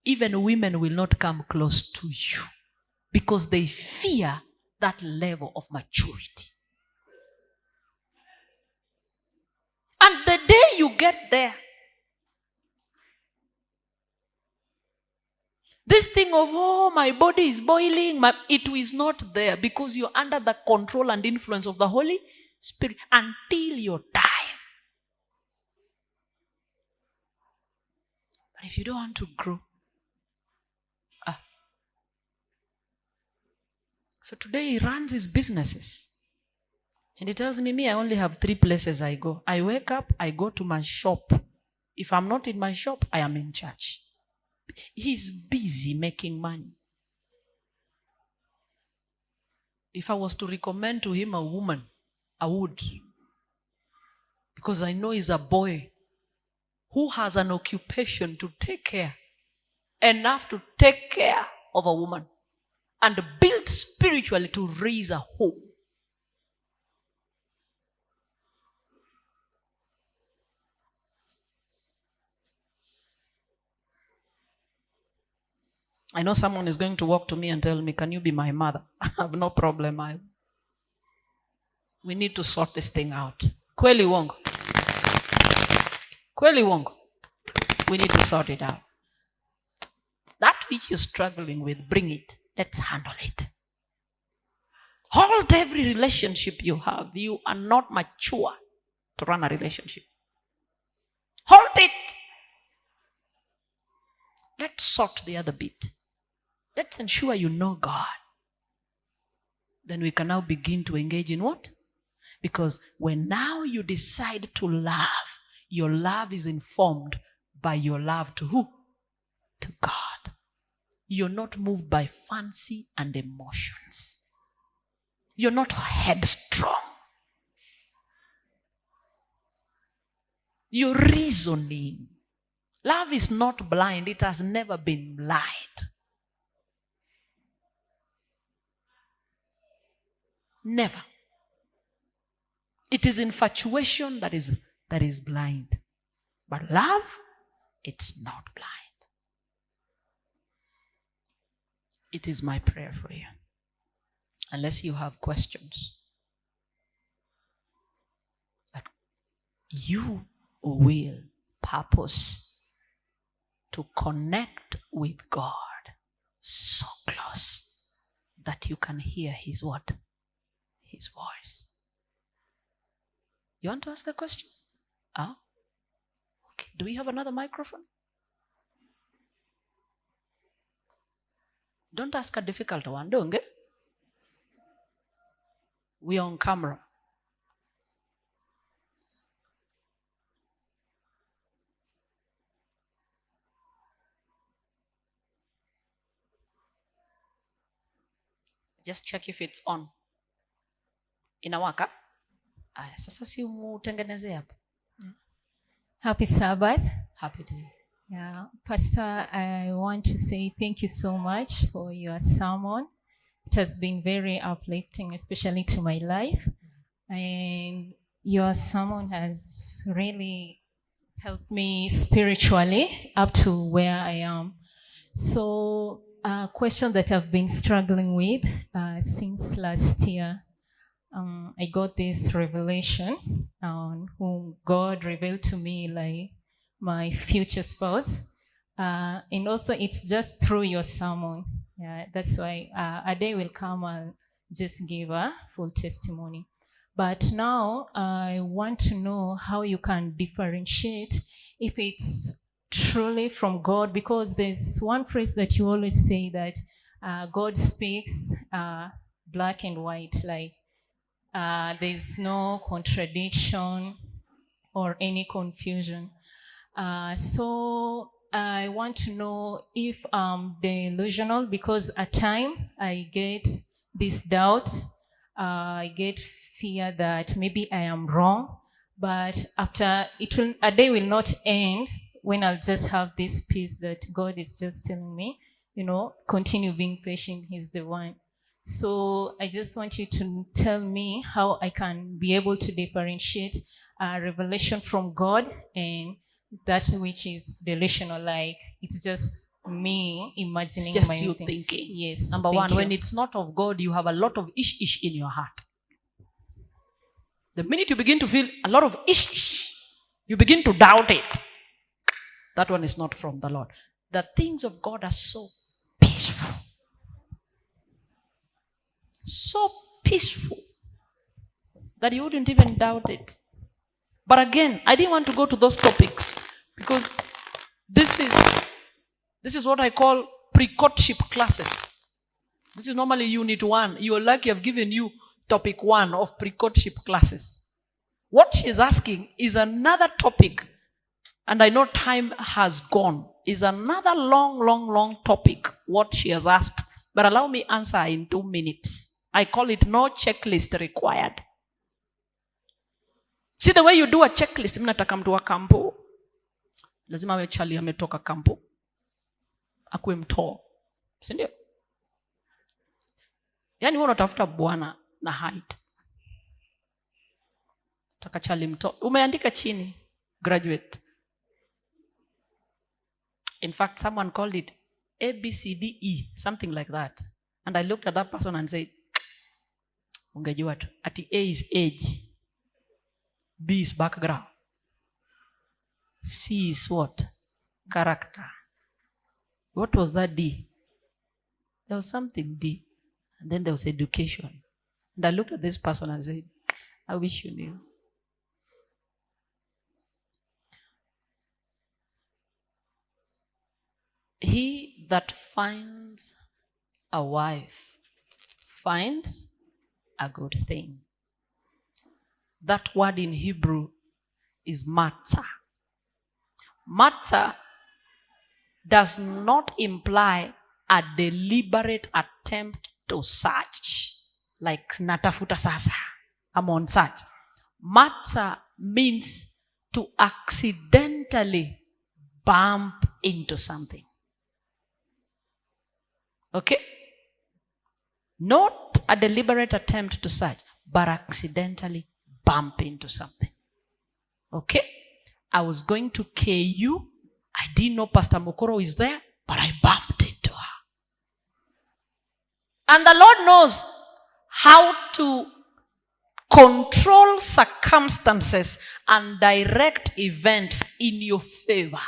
even women will not come close to you because they fear that level of maturity. And the day you get there, this thing of, oh, my body is boiling, it is not there because you're under the control and influence of the Holy Spirit until your time. But if you don't want to grow, so today he runs his businesses. And he tells me, I only have 3 places I go. I wake up, I go to my shop. If I'm not in my shop, I am in church. He's busy making money. If I was to recommend to him a woman, I would. Because I know he's a boy who has an occupation to take care, enough to take care of a woman and build spiritually to raise a home. I know someone is going to walk to me and tell me, can you be my mother? I have no problem. We need to sort this thing out. Kweli wongo. Kweli wongo. We need to sort it out. That which you're struggling with, bring it. Let's handle it. Hold every relationship you have. You are not mature to run a relationship. Hold it. Let's sort the other bit. Let's ensure you know God. Then we can now begin to engage in what? Because when now you decide to love, your love is informed by your love to who? To God. You're not moved by fancy and emotions. You're not headstrong. You're reasoning. Love is not blind. It has never been blind. Never. It is infatuation that is blind. But love, it's not blind. It is my prayer for you. Unless you have questions, that you will purpose to connect with God so close that you can hear his what? His voice. You want to ask a question? Okay. Do we have another microphone? Don't ask a difficult one, don't you? We are on camera. Just check if it's on. Inawaka? Sasa si umutengeneze hapo. Happy Sabbath. Happy day. Yeah, Pastor, I want to say thank you so much for your sermon. It has been very uplifting, especially to my life. And your sermon has really helped me spiritually up to where I am. So a question that I've been struggling with since last year, I got this revelation on whom God revealed to me, like my future spouse. And also it's just through your sermon. Yeah, that's why a day will come and just give a full testimony. But now I want to know how you can differentiate if it's truly from God, because there's one phrase that you always say that God speaks black and white, like there's no contradiction or any confusion. So I want to know if I'm delusional, because at times I get this doubt, I get fear that maybe I am wrong, but after a day will not end when I'll just have this peace that God is just telling me, continue being patient, he's the one. So I just want you to tell me how I can be able to differentiate revelation from God and that which is delusional, like it's just me imagining It's just my you thing. thinking. Yes. Number thank one, you. when it's not of God, you have a lot of ish in your heart. The minute you begin to feel a lot of ish, you begin to doubt it. That one is not from the Lord. The things of God are so peaceful. So peaceful that you wouldn't even doubt it. But again, I didn't want to go to those topics because this is what I call pre-courtship classes. This is normally unit 1. You are lucky I've given you topic 1 of pre-courtship classes. What she's asking is another topic, and I know time has gone, is another long topic, what she has asked. But allow me answer in 2 minutes. I call it no checklist required. See the way you do a checklist, mnataka mtu wa kampo. Lazima awe chali ametoka kampo. Akuwe mtoo. Si ndio? Yaani wewe unatafuta bwana na height. Taka chali mtoo. Umeandika chini graduate. In fact, someone called it ABCDE, something like that. And I looked at that person and said, ungejua tu. Ati A is age. B is background. C is what? Character. What was that D? There was something D. And then there was education. And I looked at this person and said, I wish you knew. He that finds a wife finds a good thing. That word in Hebrew is Matza. Matza does not imply a deliberate attempt to search, like natafuta sasa, I'm on search. Matza means to accidentally bump into something. Okay? Not a deliberate attempt to search, but accidentally bump into something. Okay? I was going to KU. I didn't know Pastor Mokoro is there, but I bumped into her. And the Lord knows how to control circumstances and direct events in your favor.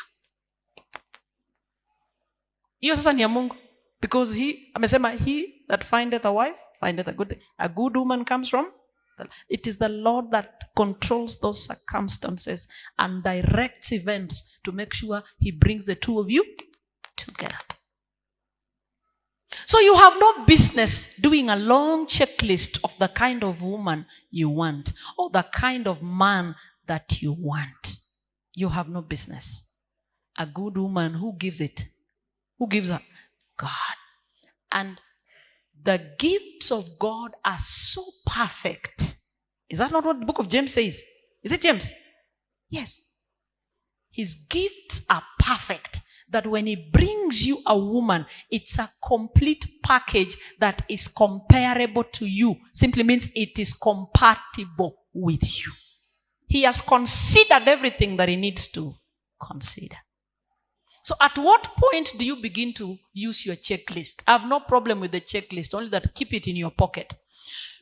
Hiyo sasa ni ya Mungu. Because amesema, he that findeth a wife findeth a good thing. A good woman comes from. It is the Lord that controls those circumstances and directs events to make sure he brings the two of you together. So you have no business doing a long checklist of the kind of woman you want or the kind of man that you want. You have no business. A good woman, who gives it? Who gives her? God. And the gifts of God are so perfect. Is that not what the book of James says? Is it James? Yes. His gifts are perfect, that when he brings you a woman, it's a complete package that is comparable to you. Simply means it is compatible with you. He has considered everything that he needs to consider. So at what point do you begin to use your checklist? I have no problem with the checklist, only that keep it in your pocket.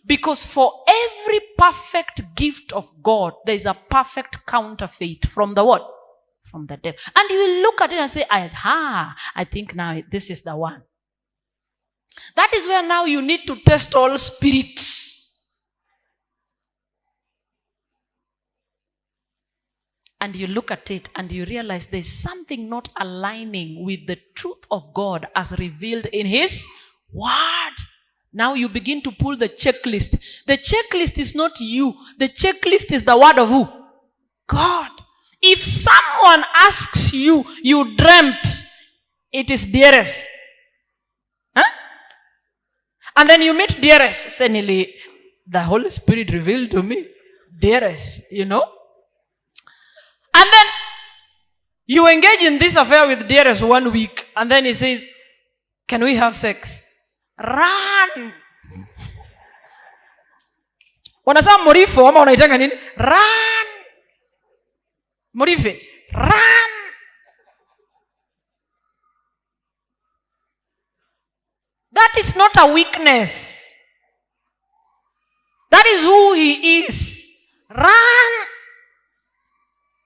Because for every perfect gift of God, there is a perfect counterfeit from the what? From the devil. And you will look at it and say, I think now this is the one. That is where now you need to test all spirits. And you look at it and you realize there's something not aligning with the truth of God as revealed in his word. Now you begin to pull the checklist. The checklist is not you. The checklist is the word of who? God. If someone asks you, you dreamt, it is dearest. Huh? And then you meet dearest. Suddenly, the Holy Spirit revealed to me, dearest, you know. And then you engage in this affair with dearest 1 week. And then he says, can we have sex? Run. Wanasema morifu ama unaitanga nini? Run. Morife. run. That is not a weakness. That is who he is. Run.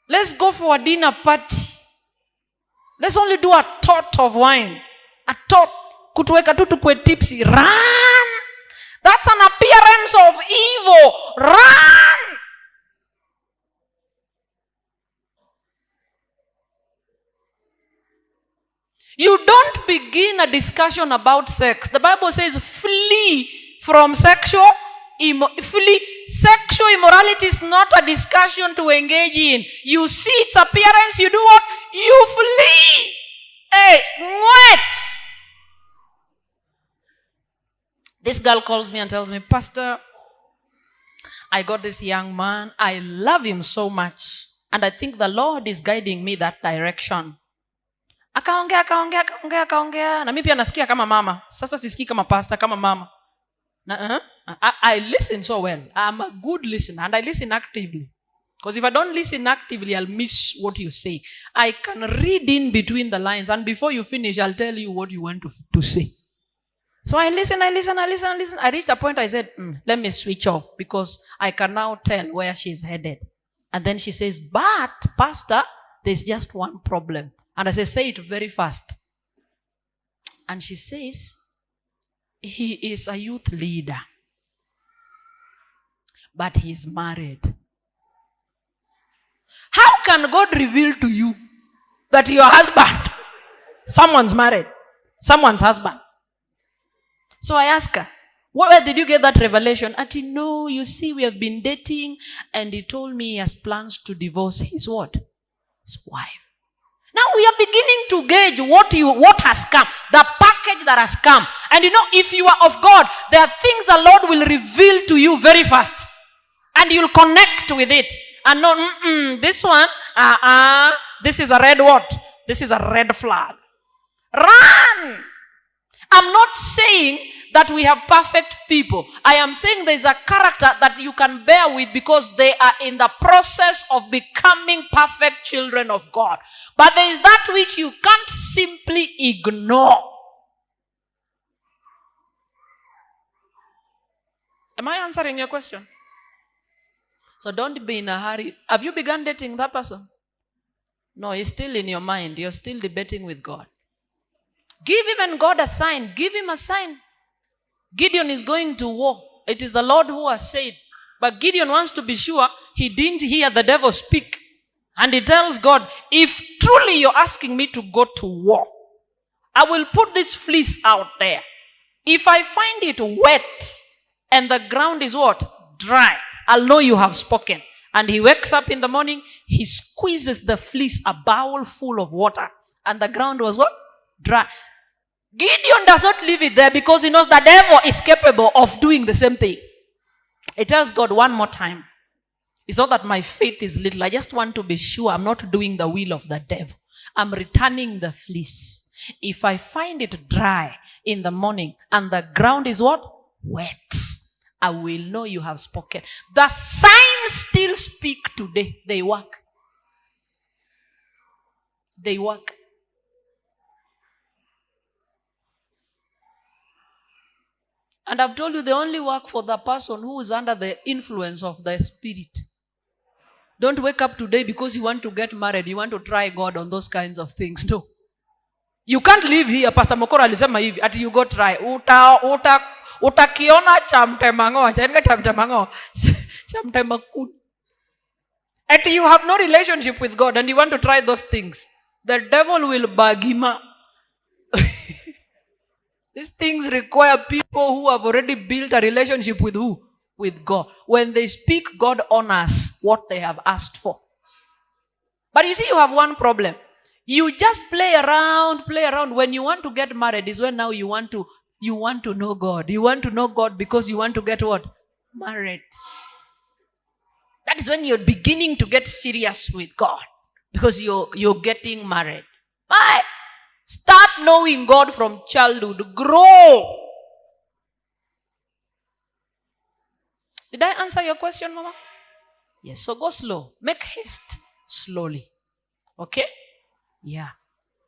Let's go for a dinner party. Let's only do a tot of wine. A tot. Kutuweka tu tukwe tipsy. Run. That's an appearance of evil. Run. You don't begin a discussion about sex. The Bible says flee from sexual immorality is not a discussion to engage in. You see its appearance, you do what? You flee. Hey, what? This girl calls me and tells me, Pastor, I got this young man. I love him so much. And I think the Lord is guiding me that direction. Akaongea. Na mimi pia nasikia kama mama. Sasa sisikii kama pastor, kama mama. I listen so well. I'm a good listener and I listen actively. Because if I don't listen actively, I'll miss what you say. I can read in between the lines, and before you finish, I'll tell you what you want to say. So I listen. I reached a point I said, let me switch off because I can now tell where she's headed. And then she says, but Pastor, there's just one problem. And I say it very fast. And she says, he is a youth leader, but he's married. How can God reveal to you that your husband, someone's married, someone's husband? So I ask her, where did you get that revelation? No, you see, we have been dating, and he told me he has plans to divorce his what? His wife. Now we are beginning to gauge what has come, the package that has come. And if you are of God, there are things the Lord will reveal to you very fast. And you'll connect with it. And no, this one, this is a red what? This is a red flag. Run! I'm not saying that we have perfect people. I am saying there is a character that you can bear with because they are in the process of becoming perfect children of God. But there is that which you can't simply ignore. Am I answering your question? So don't be in a hurry. Have you begun dating that person? No, he's still in your mind. You're still debating with God. Give even God a sign. Give him a sign. Gideon is going to war. It is the Lord who has said. But Gideon wants to be sure he didn't hear the devil speak. And he tells God, if truly you're asking me to go to war, I will put this fleece out there. If I find it wet and the ground is what? Dry, I'll know you have spoken. And he wakes up in the morning, he squeezes the fleece, a bowl full of water. And the ground was what? Dry. Gideon does not leave it there because he knows the devil is capable of doing the same thing. He tells God one more time, it's not that my faith is little. I just want to be sure I'm not doing the will of the devil. I'm returning the fleece. If I find it dry in the morning and the ground is what? Wet, I will know you have spoken. The signs still speak today. They work. They work. And I've told you they only work for the person who is under the influence of the Spirit. Don't wake up today because you want to get married. You want to try God on those kinds of things. No. You can't live here. Pastor Mokoro alisema hivi. Ati you go try. Utakiona cha mtemango. Cha mtemakuni. Ati you have no relationship with God and you want to try those things. The devil will bag him up. These things require people who have already built a relationship with who? With God. When they speak, God honors what they have asked for. But you see, you have one problem. You just play around. When you want to get married is when now you want to know God. You want to know God because you want to get what? Married. That is when you're beginning to get serious with God. Because you're getting married. Bye. Start knowing God from childhood. Grow. Did I answer your question, Mama? Yes. So go slow. Make haste slowly. Okay? Yeah.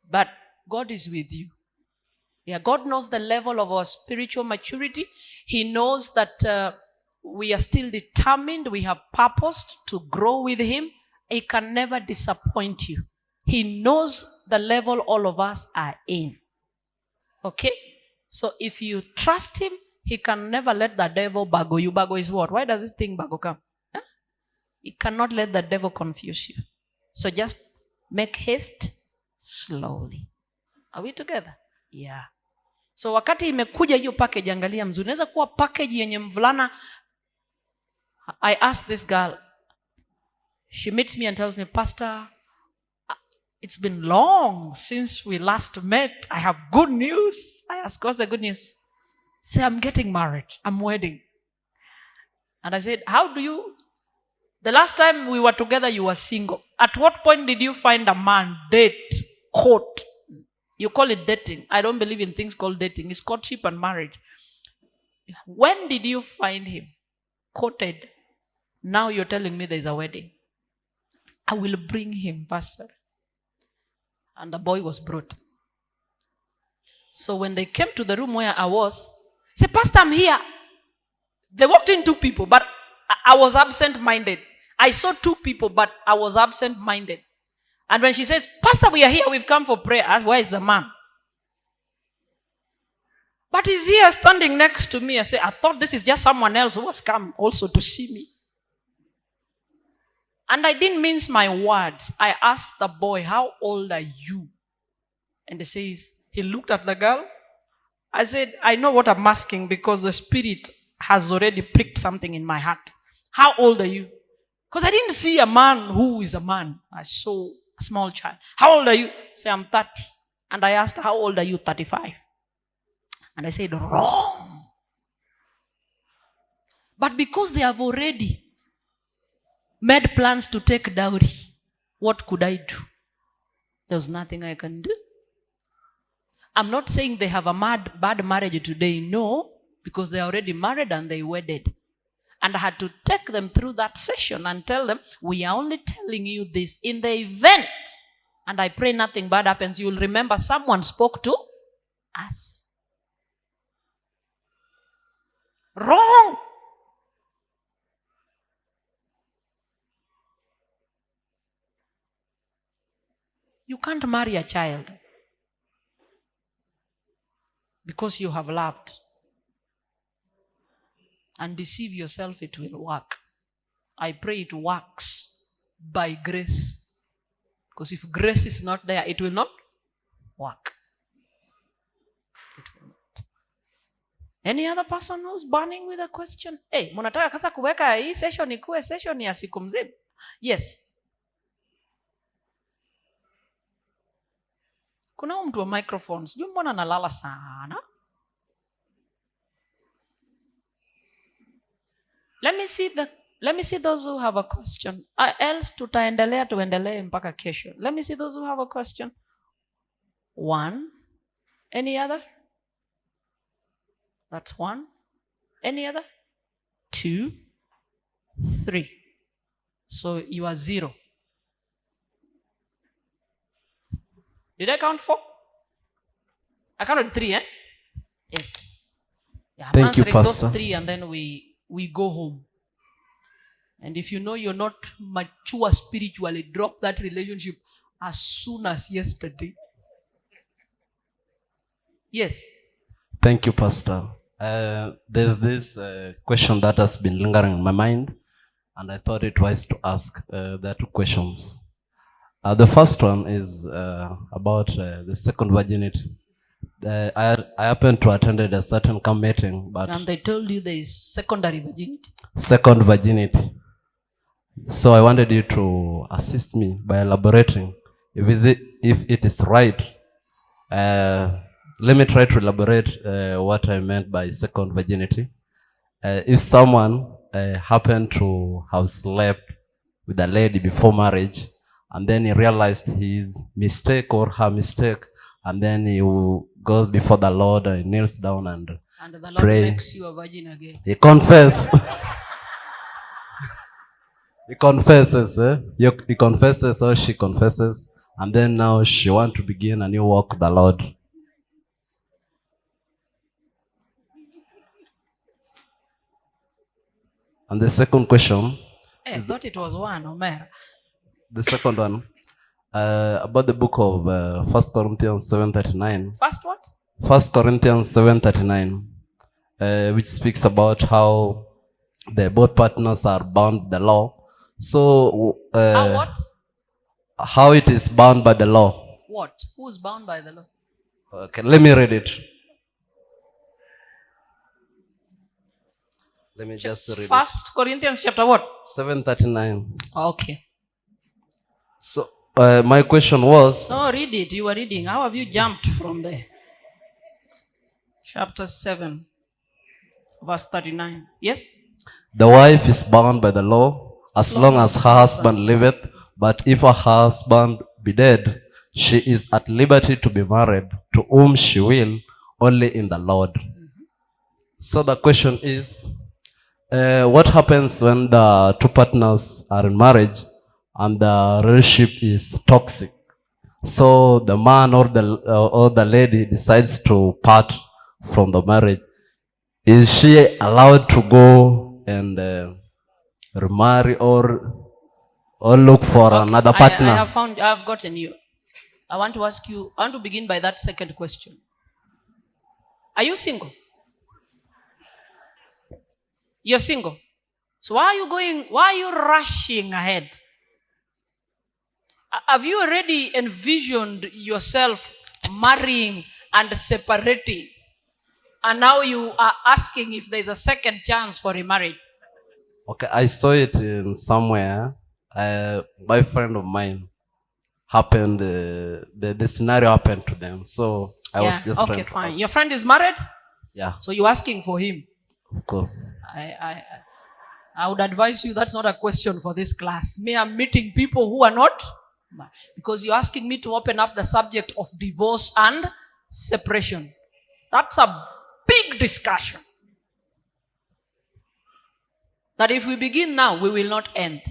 But God is with you. Yeah, God knows the level of our spiritual maturity. He knows that we are still determined, we have purposed to grow with Him. He can never disappoint you. He knows the level all of us are in. Okay? So if you trust Him, He can never let the devil bago you. Bago is what? Why does this thing bago come? Huh? He cannot let the devil confuse you. So just make haste slowly. Are we together? Yeah. So wakati imekuja hiyo package, angalia mzuri. Inaweza kuwa package yenye mvulana. I asked this girl. She meets me and tells me, Pastor, it's been long since we last met. I have good news. I asked, what's the good news? Say, I'm getting married. I'm wedding. And I said, how do you? The last time we were together, you were single. At what point did you find a man, date, court? You call it dating. I don't believe in things called dating. It's courtship and marriage. When did you find him? Courted. Now you're telling me there's a wedding. I will bring him, Pastor. And the boy was brought. So when they came to the room where I was, say, Pastor, I'm here. They walked in 2 people, but I was absent-minded. I saw 2 people, but I was absent-minded. And when she says, Pastor, we are here, we've come for prayer. I asked, where is the man? But he's here standing next to me. I say, I thought this is just someone else who has come also to see me. And I didn't mince my words. I asked the boy, how old are you? And he says, he looked at the girl. I said, I know what I'm asking because the Spirit has already pricked something in my heart. How old are you? Because I didn't see a man who is a man. I saw a small child. How old are you? Say, I'm 30. And I asked, how old are you? 35. And I said, wrong. But because they have already made plans to take dowry, what could I do? There was nothing I can do. I'm not saying they have a bad marriage today. No, because they are already married and they wedded. And I had to take them through that session and tell them, we are only telling you this in the event. And I pray nothing bad happens. You'll remember someone spoke to us. Wrong. You can't marry a child because you have loved. And deceive yourself, it will work. I pray it works by grace. Because if grace is not there, it will not work. It will not. Any other person who's burning with a question? Hey, munataka kasa kuweka hii session ikuwe session ya siku mzima? Yes. Kuna mtu wa microphones. Sijui mbona analala sana. Let me see those who have a question. Else tuendelee mpaka kesho. Let me see those who have a question. 1. Any other? That's 1. Any other? 2. 3. So you are 0. Did I count 4? I counted 3, eh? Yes. Yeah, I'm Thank you, answering Pastor. those 3 and then we go home. And if you know you're not mature spiritually, drop that relationship as soon as yesterday. Yes. Thank you, Pastor. There's this question that has been lingering in my mind, and I thought it wise to ask. There are 2 questions. The first one is about the second virginity. I happened to attend a certain camp meeting, but and they told you there is secondary virginity. Second virginity. So I wanted you to assist me by elaborating if it is right. Let me try to elaborate what I meant by second virginity. If someone happened to have slept with a lady before marriage, and then he realized his mistake or her mistake, and then he goes before the Lord and kneels down and the Lord pray. makes you a virgin again. He confesses. He confesses, he confesses or she confesses and then now she wants to begin a new walk with the Lord. And the second question, I thought it was one, Omer. the second one, about the book of 1 Corinthians 7:39. First what? 1 Corinthians 7:39, which speaks about how the both partners are bound by the law. So, How what? how it is bound by the law. What? Who's bound by the law? Okay, let me read it. Let me just read it. 1 Corinthians chapter what? 7:39. Okay. So, my question was... No, read it. You were reading. How have you jumped from there? Chapter 7, verse 39. Yes? The wife is bound by the law as long as her husband liveth, but if her husband be dead, she is at liberty to be married to whom she will, only in the Lord. So the question is, what happens when the two partners are in marriage and the relationship is toxic? So the man or the lady decides to part from the marriage. Is she allowed to go and remarry or look for another partner? I have gotten you. I want to ask you, I want to begin by that second question. Are you single? You're single. So why are you rushing ahead? Have you already envisioned yourself marrying and separating? And now you are asking if there's a second chance for remarriage. Okay, I saw it in somewhere. My friend of mine happened, the scenario happened to them. So I was just trying to okay, fine. ask. Your friend is married? Yeah. So you're asking for him? Of course. I would advise you, that's not a question for this class. Me, I'm meeting people who are not, because you're asking me to open up the subject of divorce and separation. That's a big discussion that if we begin now, we will not end.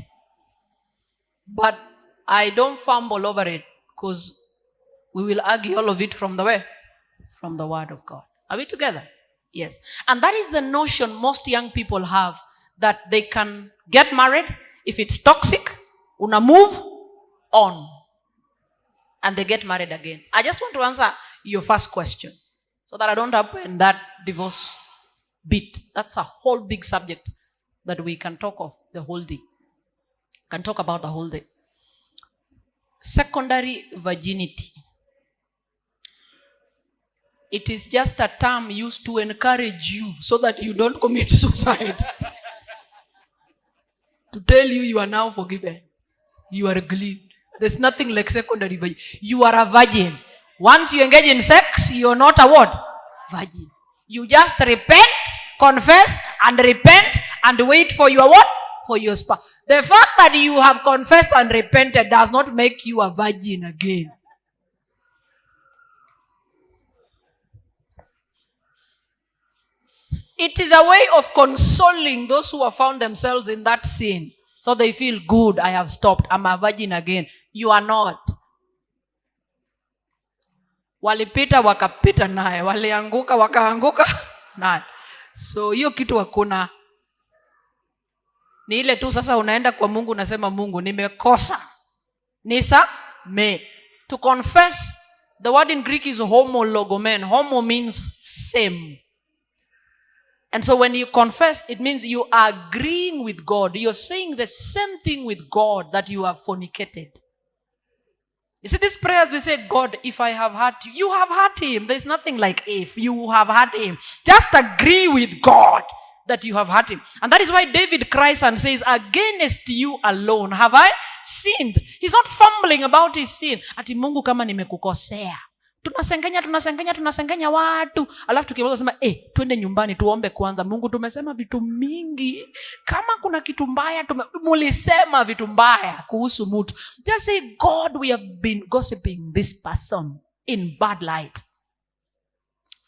But I don't fumble over it, because we will argue all of it from the way? From the word of God. Are we together? Yes. And that is the notion most young people have, that they can get married. If it's toxic, una move on. And they get married again. I just want to answer your first question, so that I don't open that divorce bit. That's a whole big subject that we can talk of the whole day. Can talk about the whole day. Secondary virginity. It is just a term used to encourage you so that you don't commit suicide. To tell you are now forgiven. You are clean. There's nothing like secondary virgin. You are a virgin. Once you engage in sex, you're not a what? Virgin. You just repent, confess, and repent, and wait for your what? For your spouse. The fact that you have confessed and repented does not make you a virgin again. It is a way of consoling those who have found themselves in that sin. So they feel good, I have stopped, I'm a virgin again. You are not. Walipita wakapita naye, walianguka wakaanguka naye. So hiyo kitu hakuna. Ni ile tu sasa unaenda kwa Mungu unasema, Mungu nimekosa, nisamehe. To confess, the word in Greek is homologomen. Homo means same. And so when you confess, it means you are agreeing with God. You're saying the same thing with God that you have fornicated. You see, these prayers we say, God, if I have hurt you, you have hurt him. There's nothing like if you have hurt him. Just agree with God that you have hurt him. And that is why David cries and says, against you alone have I sinned. He's not fumbling about his sin. Ati Mungu kama nimekukosea. Tunasengenya watu. Alafu tukimaliza sema, twende nyumbani tuombe kwanza. Mungu tumesema vitu mingi. Kama kuna kitu mbaya, mulisema vitu mbaya kuhusu mtu. Just say, God, we have been gossiping this person in bad light.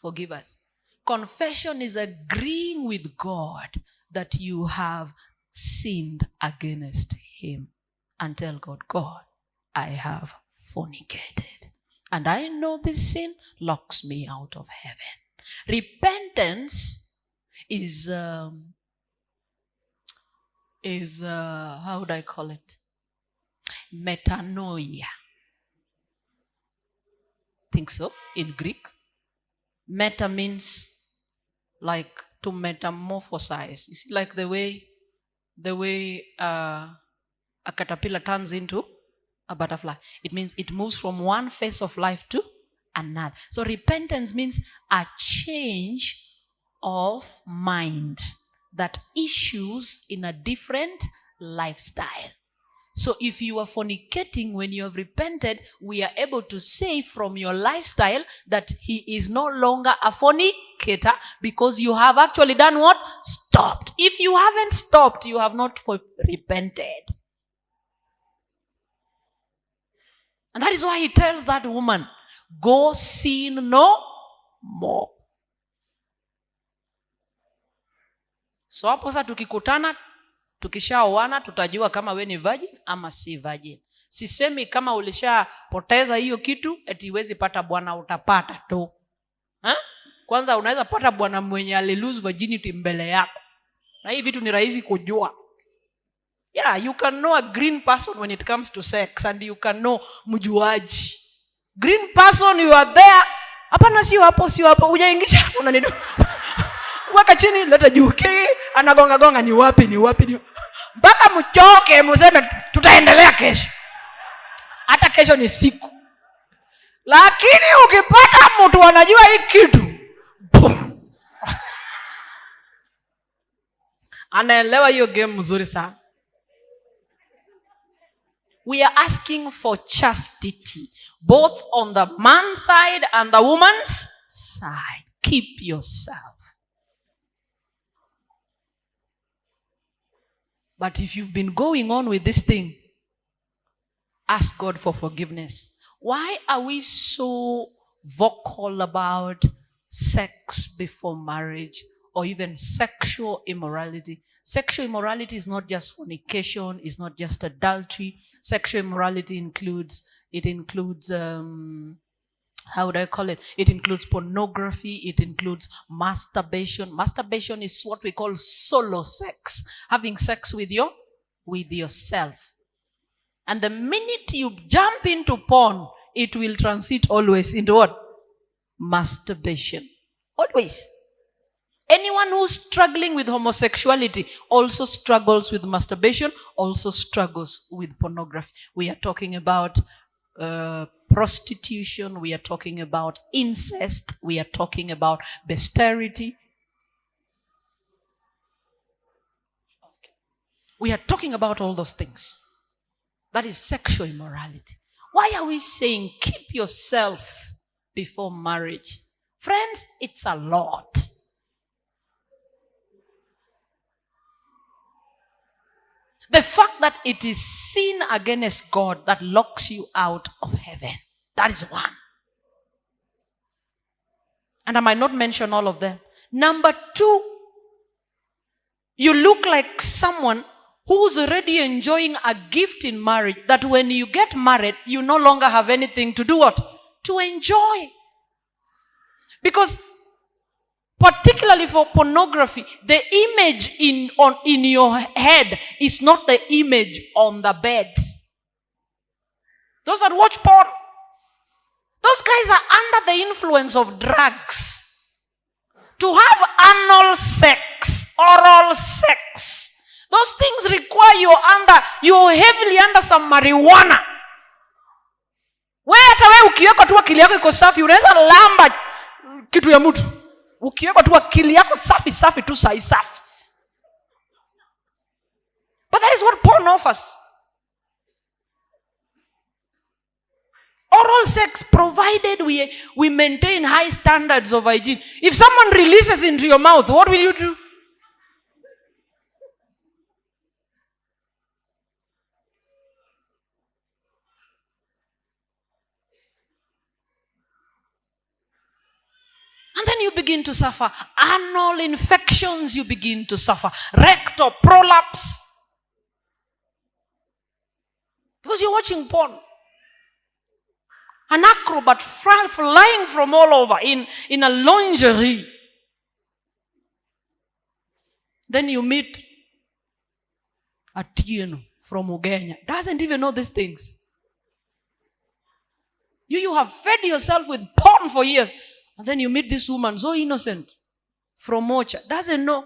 Forgive us. Confession is agreeing with God that you have sinned against him. And tell God, God, I have fornicated. And I know this sin locks me out of heaven. Repentance is how would I call it? Metanoia. Think so in Greek. Meta means like to metamorphosize. You see, like the way a caterpillar turns into a butterfly. It means it moves from one phase of life to another. So repentance means a change of mind that issues in a different lifestyle. So if you are fornicating when you have repented, we are able to say from your lifestyle that he is no longer a fornicator because you have actually done what? Stopped. If you haven't stopped, you have not repented. And that is why he tells that woman, go sin no more. So hapo sasa tukikutana, tukishaoana, tutajua kama we ni virgin ama si virgin. Sisemi kama ulishapoteza hiyo kitu eti huwezi pata bwana, utapata tu. Kwanza unaweza pata bwana mwenye alilose virginity mbele yako. Na hii vitu ni rahisi kujua. Yeah, you can know a green person when it comes to sex, and you can know mjuaji. Green person, you are there. Hapana, sio hapo. Hujaingisha unanido. Weka chini, leta juu. Anagonga ni wapi. Mpaka mchoke, mseme tutaendelea kesho. Hata kesho ni siku. Lakini ukipata mtu anajua hii kitu, anaelewa hiyo game mzuri sana. We are asking for chastity, both on the man's side and the woman's side. Keep yourself. But if you've been going on with this thing, ask God for forgiveness. Why are we so vocal about sex before marriage or even sexual immorality? Sexual immorality is not just fornication, it's not just adultery. Sexual immorality includes how would I call it? It includes pornography. It includes masturbation. Masturbation is what we call solo sex. Having sex with yourself. And the minute you jump into porn, it will transit always into what? Masturbation. Always. Anyone who's struggling with homosexuality also struggles with masturbation, also struggles with pornography. We are talking about prostitution. We are talking about incest. We are talking about bestiality. We are talking about all those things. That is sexual immorality. Why are we saying keep yourself before marriage? Friends, it's a lot. The fact that it is sin against God that locks you out of heaven. That is one. And I might not mention all of them. Number two, you look like someone who's already enjoying a gift in marriage that when you get married, you no longer have anything to do what? To enjoy. Because particularly for pornography, the image in your head is not the image on the bed. Those that watch porn, those guys are under the influence of drugs. To have anal sex, oral sex, those things require you're heavily under some marijuana. Hata wewe ukiweka tu akili yako iko safi, unaweza lamba kitu ya mtu. Ukiweka tu akili yako safi tu safi. But that is what porn offers. Oral sex, provided we maintain high standards of hygiene. If someone releases into your mouth, what will you do? And then you begin to suffer. Anal infections, you begin to suffer. Rectal prolapse. Because you're watching porn. An acrobat flying from all over in a lingerie. Then you meet a Tieno from Ugenya. Doesn't even know these things. You have fed yourself with porn for years. And then you meet this woman, so innocent, from Mocha. Doesn't know.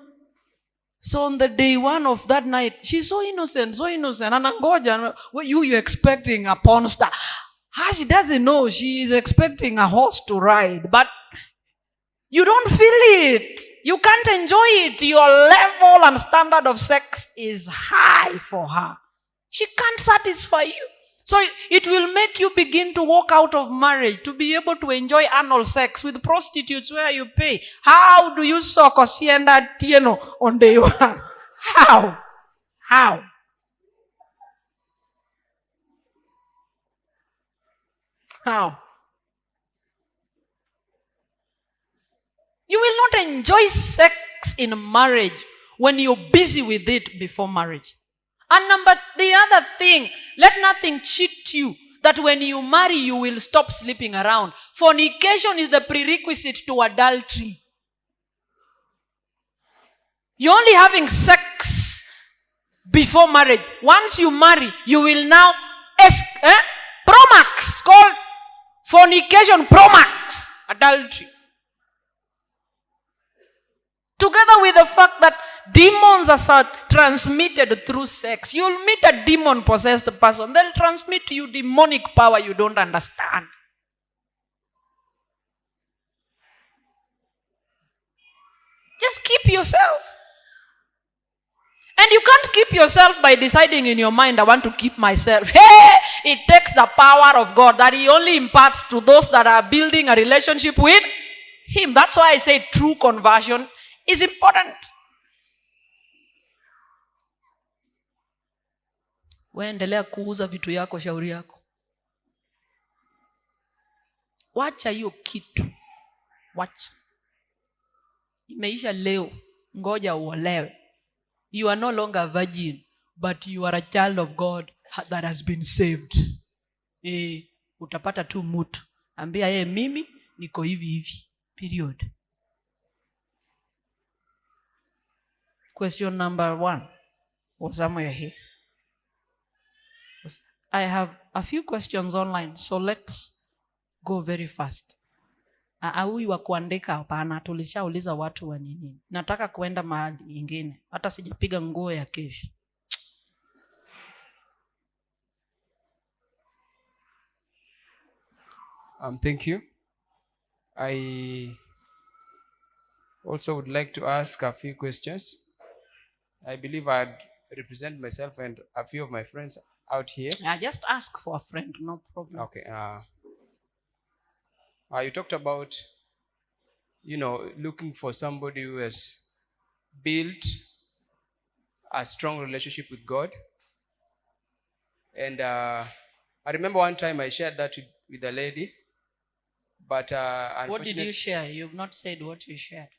So on the day one of that night, she's so innocent. And Angoja, what you expecting a porn star? She doesn't know she is expecting a horse to ride. But you don't feel it. You can't enjoy it. Your level and standard of sex is high for her. She can't satisfy you. So it will make you begin to walk out of marriage to be able to enjoy anal sex with prostitutes where you pay. How do you suck or sienda tieno on day one? How? You will not enjoy sex in marriage when you're busy with it before marriage. And the other thing, let nothing cheat you that when you marry, you will stop sleeping around. Fornication is the prerequisite to adultery. You're only having sex before marriage. Once you marry, you will now Promax, called fornication, Promax, adultery. Together with the fact that demons are transmitted through sex. You'll meet a demon-possessed person. They'll transmit to you demonic power you don't understand. Just keep yourself. And you can't keep yourself by deciding in your mind, I want to keep myself. Hey, it takes the power of God that He only imparts to those that are building a relationship with Him. That's why I say true conversion is important. Endelea kuuza vitu yako, shauri yako. Wacha hiyo kitu. Wacha. Imeisha leo. Ngoja uolewe. You are no longer a virgin, but you are a child of God that has been saved. Utapata tu mtu. Ambia mimi niko hivi. Period. Question number 1. Was somewhere here. I have a few questions online, so let's go very fast. Huyu wa kuandika hapana, tulishauliza watu wa nini. Nataka kuenda mahali nyingine. Hata sijapiga nguo ya kesho. Thank you. I also would like to ask a few questions. I believe I'd represent myself and a few of my friends out here. Just ask for a friend, no problem. Okay. You talked about, looking for somebody who has built a strong relationship with God. And I remember one time I shared that with a lady. But what did you share? You've not said what you shared.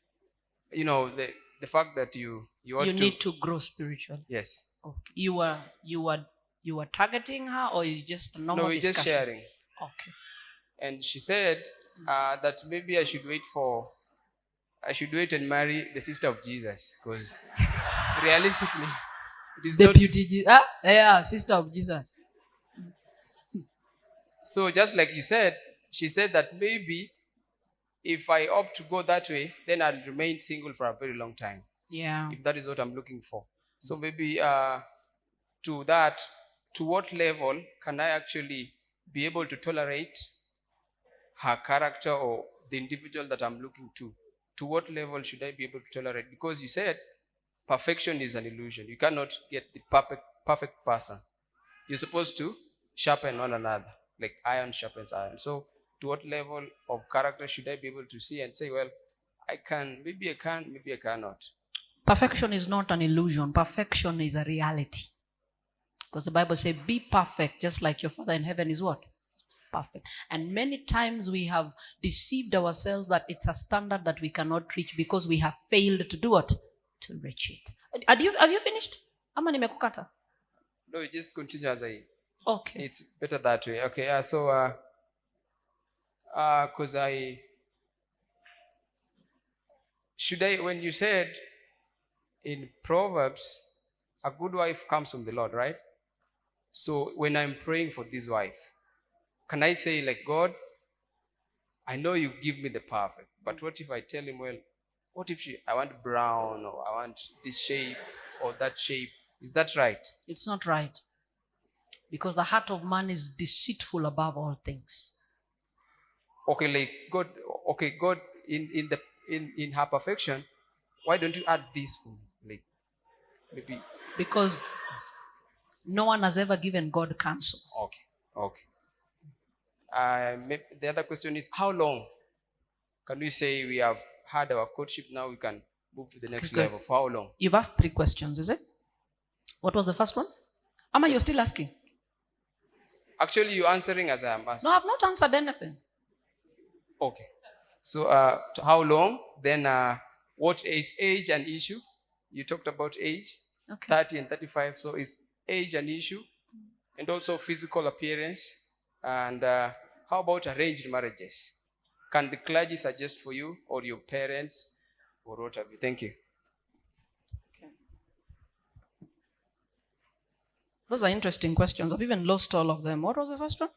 The fact that you need to grow spiritually. Yes. Okay. You were targeting her, or is just a normal discussion? Just sharing. Okay. And she said that maybe I should wait and marry the sister of Jesus, because realistically, it is Deputy sister of Jesus. So just like you said, she said that maybe if I opt to go that way, then I'll remain single for a very long time. Yeah. If that is what I'm looking for. So maybe to what level can I actually be able to tolerate her character or the individual that I'm looking to? To what level should I be able to tolerate? Because you said perfection is an illusion. You cannot get the perfect person. You're supposed to sharpen one another, like iron sharpens iron. So to what level of character should I be able to see and say, well, I can, maybe I cannot? Perfection is not an illusion. Perfection is a reality. Because the Bible says, be perfect, just like your Father in heaven is what? Perfect. And many times we have deceived ourselves that it's a standard that we cannot reach because we have failed to do what? To reach it. Have you finished? Ama nimekukata? No, just continue as I... Okay. It's better that way. Okay, so Because when you said in Proverbs, a good wife comes from the Lord, right? So when I'm praying for this wife, can I say like, God, I know you give me the perfect, but what if I tell him, well, what if I want brown, or I want this shape or that shape? Is that right? It's not right. Because the heart of man is deceitful above all things. Okay, like God, in her perfection, why don't you add this for me? Like maybe. Because no one has ever given God counsel. Okay. The other question is, how long can we say we have had our courtship, now we can move to the next level? For how long? You've asked 3 questions, is it? What was the first one? Ama, you're still asking? Actually, you're answering as I am asking. No, I've not answered anything. Okay. So, how long? Then, what is age an issue? You talked about age, Okay. 30 and 35. So, is age an issue? And also physical appearance. And how about arranged marriages? Can the clergy suggest for you, or your parents, or what have you? Thank you. Those are interesting questions. I've even lost all of them. What was the first one?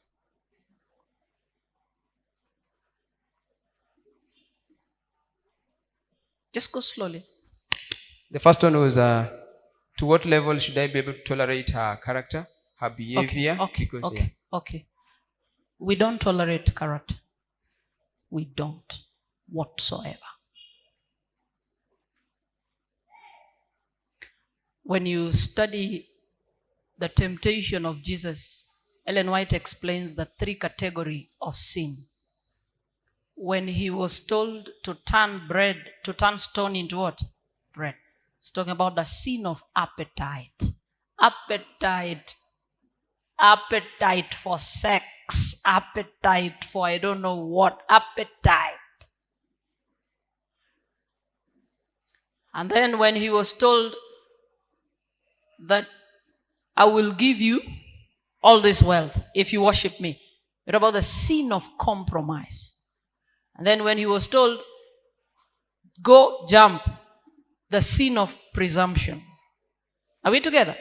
Just go slowly. The first one was, to what level should I be able to tolerate her character, her behavior? Okay. We don't tolerate character. We don't whatsoever. When you study the temptation of Jesus, Ellen White explains the 3 categories of sin. When he was told to turn stone into what? Bread. It's talking about the sin of appetite. Appetite for sex. Appetite for I don't know what. Appetite. And then when he was told that I will give you all this wealth if you worship me. It's about the sin of compromise. And then when he was told, go jump, the sin of presumption. Are we together?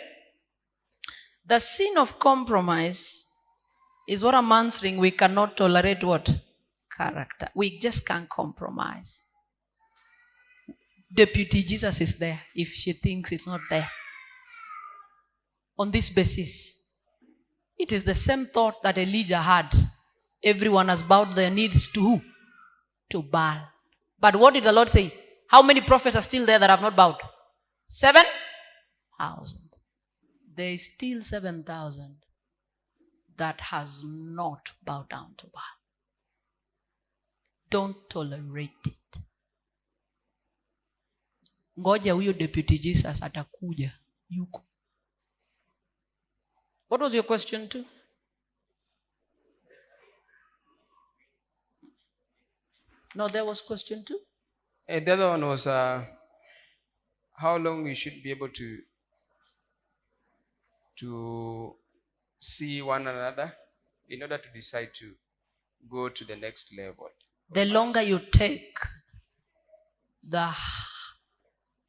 The sin of compromise is what I'm answering. We cannot tolerate what? Character. We just can't compromise. Deputy Jesus is there if she thinks it's not there. On this basis, it is the same thought that Elijah had. Everyone has bowed their knees to who? To Baal. But what did the Lord say? How many prophets are still there that have not bowed? 7,000. There is still 7,000 that has not bowed down to Baal. Don't tolerate it. Ngoja huyo Deputy Jesus atakuja. Yuko. What was your question too? No, there was question 2. The other one was how long we should be able to see one another in order to decide to go to the next level. The longer you take, the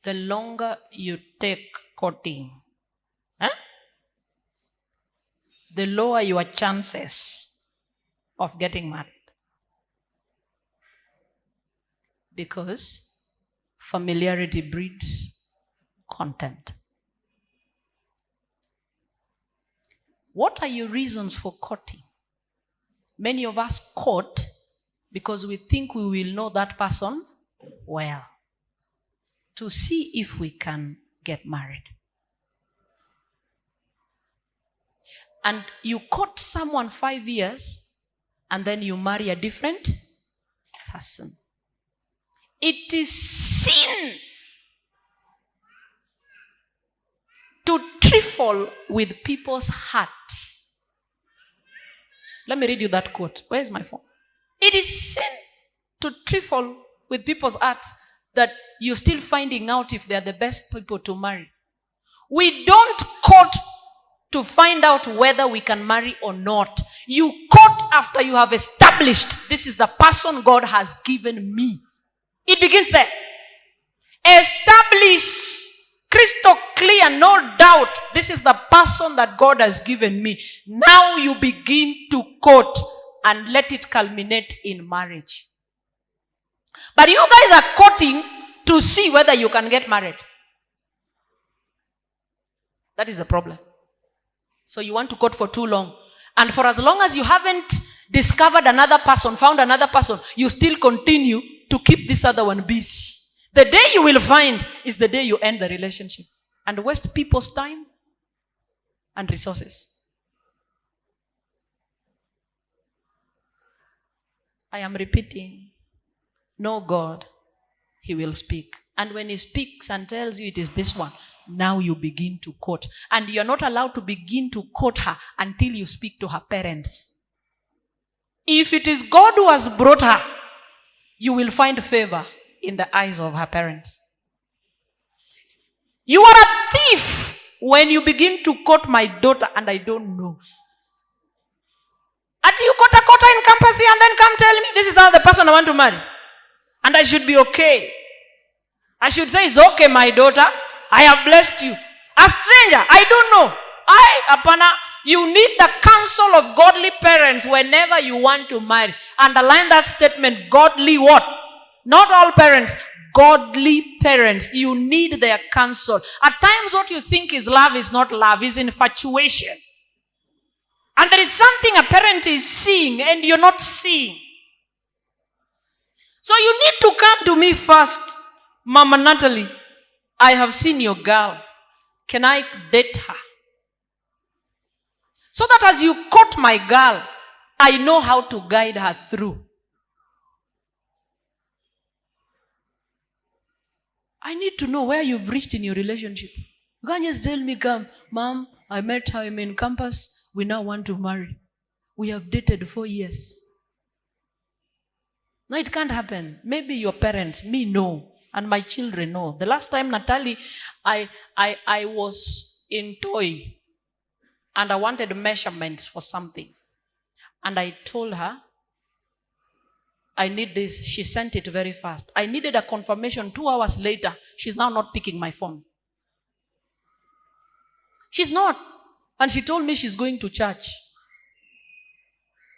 longer you take courting, the lower your chances of getting married. Because familiarity breeds contempt. What are your reasons for courting? Many of us court because we think we will know that person well, to see if we can get married. And you court someone 5 years and then you marry a different person. It is sin to trifle with people's hearts. Let me read you that quote. Where's my phone? It is sin to trifle with people's hearts that you're still finding out if they're the best people to marry. We don't court to find out whether we can marry or not. You court court after you have established this is the person God has given me. It begins there. Establish crystal clear, no doubt, this is the person that God has given me. Now you begin to court and let it culminate in marriage. But you guys are courting to see whether you can get married. That is the problem. So you want to court for too long. And for as long as you haven't discovered another person, found another person, you still continue to keep this other one busy. The day you will find is the day you end the relationship and waste people's time and resources. I am repeating. Know God, he will speak. And when he speaks and tells you it is this one, now you begin to court. And you're not allowed to begin to court her until you speak to her parents. If it is God who has brought her, you will find favor in the eyes of her parents. You are a thief when you begin to court my daughter and I don't know. Until you court in campus here and then come tell me this is not the person I want to marry. And I should be okay. I should say it's okay, my daughter. I have blessed you. A stranger, I don't know. You need the counsel of godly parents whenever you want to marry. Underline that statement, godly what? Not all parents, godly parents. You need their counsel. At times what you think is love is not love, is infatuation. And there is something a parent is seeing and you're not seeing. So you need to come to me first. Mama Natalie, I have seen your girl. Can I date her? So that as you court my girl, I know how to guide her through. I need to know where you've reached in your relationship. You can't just tell me, come, Mom, I met her, I'm in campus, we now want to marry. We have dated 4 years. No, it can't happen. Maybe your parents, me know, and my children know. The last time, Natalie, I was in toy, and I wanted measurements for something. And I told her, I need this. She sent it very fast. I needed a confirmation 2 hours later. She's now not picking my phone. She's not. And she told me she's going to church.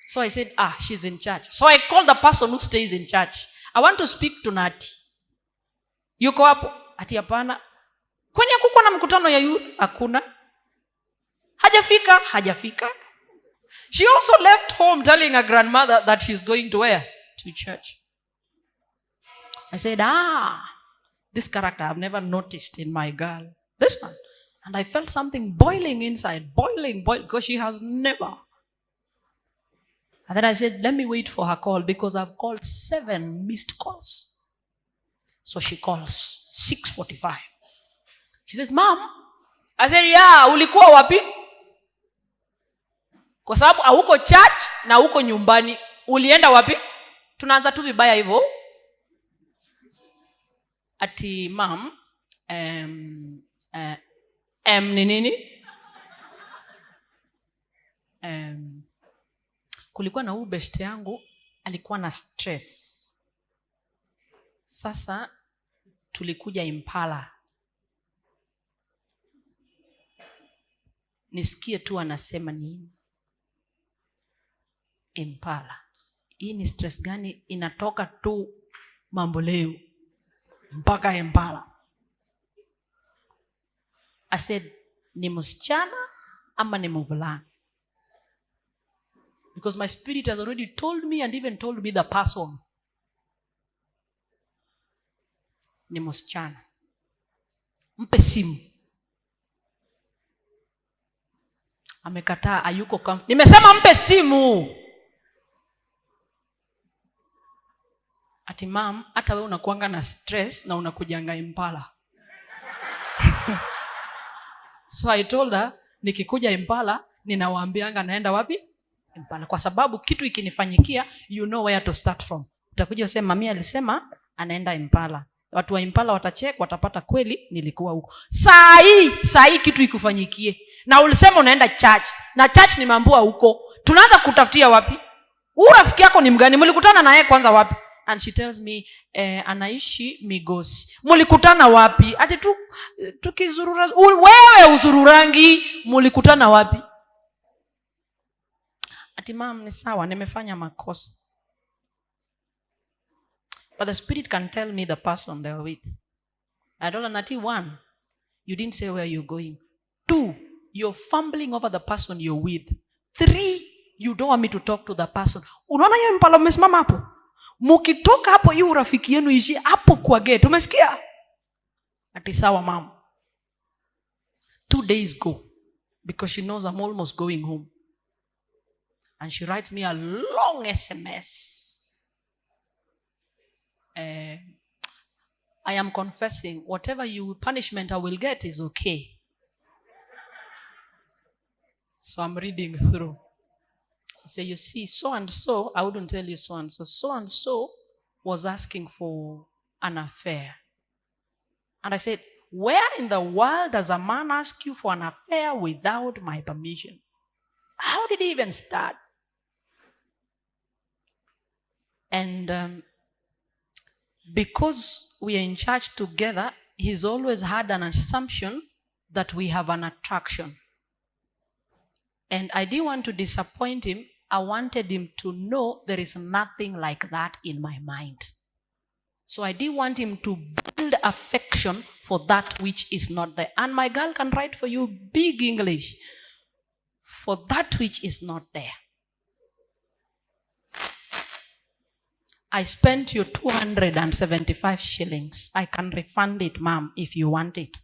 So I said, she's in church. So I called the person who stays in church. I want to speak to Nati. Yuko hapo? Ati hapana. Kwani hakukuwa na mkutano ya youth? Hakuna. Hajafika. She also left home telling her grandmother that she's going to where? To church. I said, this character I've never noticed in my girl. This one. And I felt something boiling inside. Boiling, because she has never. And then I said, let me wait for her call because I've called 7 missed calls. So she calls 6:45. She says, Mom. I said, yeah, ulikuwa wapi? Kwa sababu hauko church na hauko nyumbani. Ulienda wapi? Tunaanza tu vibaya hivyo. Ati, Mom, ni nini? Kulikuwa na huyu best yangu alikuwa na stress. Sasa tulikuja Impala. Nisikie tu anasema nini. Impala. Hii ni stress gani inatoka tu Mamboleo mpaka Impala? I said, ni msichana ama ni mvulana? Because my spirit has already told me and even told me the person. Ni msichana. Mpe simu. Amekataa, hayuko comfortable. Nimesema mpe simu. Ati Mom, hata wewe unakuanga na stress na unakujanga Impala. So I told her, nikikuja Impala, ninawaambianga naenda wapi? Impala. Kwa sababu kitu ikinifanyikia, you know where to start from. Utakuja useme, Mami alisema anaenda Impala. watu wa Impala watachek, watapata kweli nilikuwa huko. Saa hii kitu ikufanyikie. Na ulisema unaenda church. Na church nimeambiwa huko. Tunaanza kutafutia wapi? Huyu rafiki yako ni mgani? Mlikutana naye kwanza wapi? And she tells me, anaishi Migosi. Mlikutana wapi? Ati tukizurura. Wewe uzururangi, mlikutana wapi? Ati mom, ni sawa, nimefanya makosa. But the Spirit can tell me the person they were with. I don't know. Nati, 1, you didn't say where you're going. 2, you're fumbling over the person you're with. 3, you don't want me to talk to the person. Unaona hiyo Impala umesimama hapo? Mukitoka hapo hiyo rafiki yenu ishi hapo kwa gate. Umesikia? Ati sawa mom. 2 days go. Because she knows I'm almost going home. And she writes me a long SMS. I am confessing, whatever punishment I will get is okay. So I'm reading through. So you see, so and so, I wouldn't tell you so and so was asking for an affair. And I said, where in the world does a man ask you for an affair without my permission? How did he even start? And because we are in church together, he's always had an assumption that we have an attraction. And I didn't want to disappoint him. I wanted him to know there is nothing like that in my mind. So I didn't want him to build affection for that which is not there. And my girl can write for you big English. For that which is not there. I spent you 275 shillings. I can refund it, ma'am, if you want it.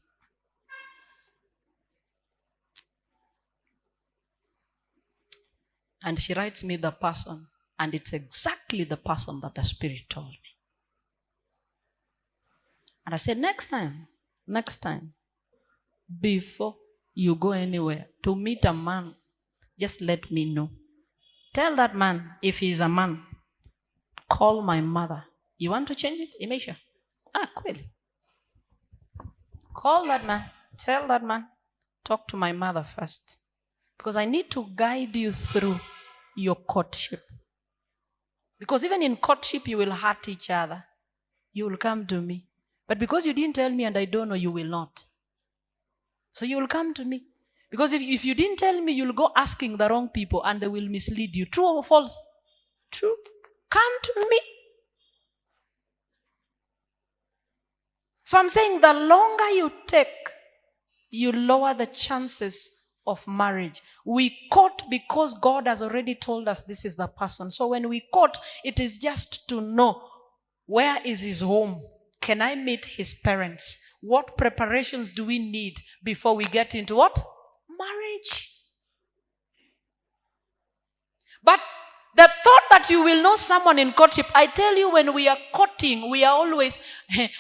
And she writes me the person. And it's exactly the person that the Spirit told me. And I said, next time, before you go anywhere to meet a man, just let me know. Tell that man, if he is a man, call my mother. You want to change it? Imesha. Kweli. Call that man. Tell that man. Talk to my mother first. Because I need to guide you through your courtship. Because even in courtship, you will hurt each other. You will come to me. But because you didn't tell me and I don't know, you will not. So you will come to me. Because if you didn't tell me, you'll go asking the wrong people and they will mislead you. True or false? True. Come to me. So I'm saying the longer you take, you lower the chances of marriage. We court because God has already told us this is the person. So when we court, it is just to know where is his home. Can I meet his parents? What preparations do we need before we get into what? Marriage. But the thought that you will know someone in courtship, I tell you, when we are courting, we are always,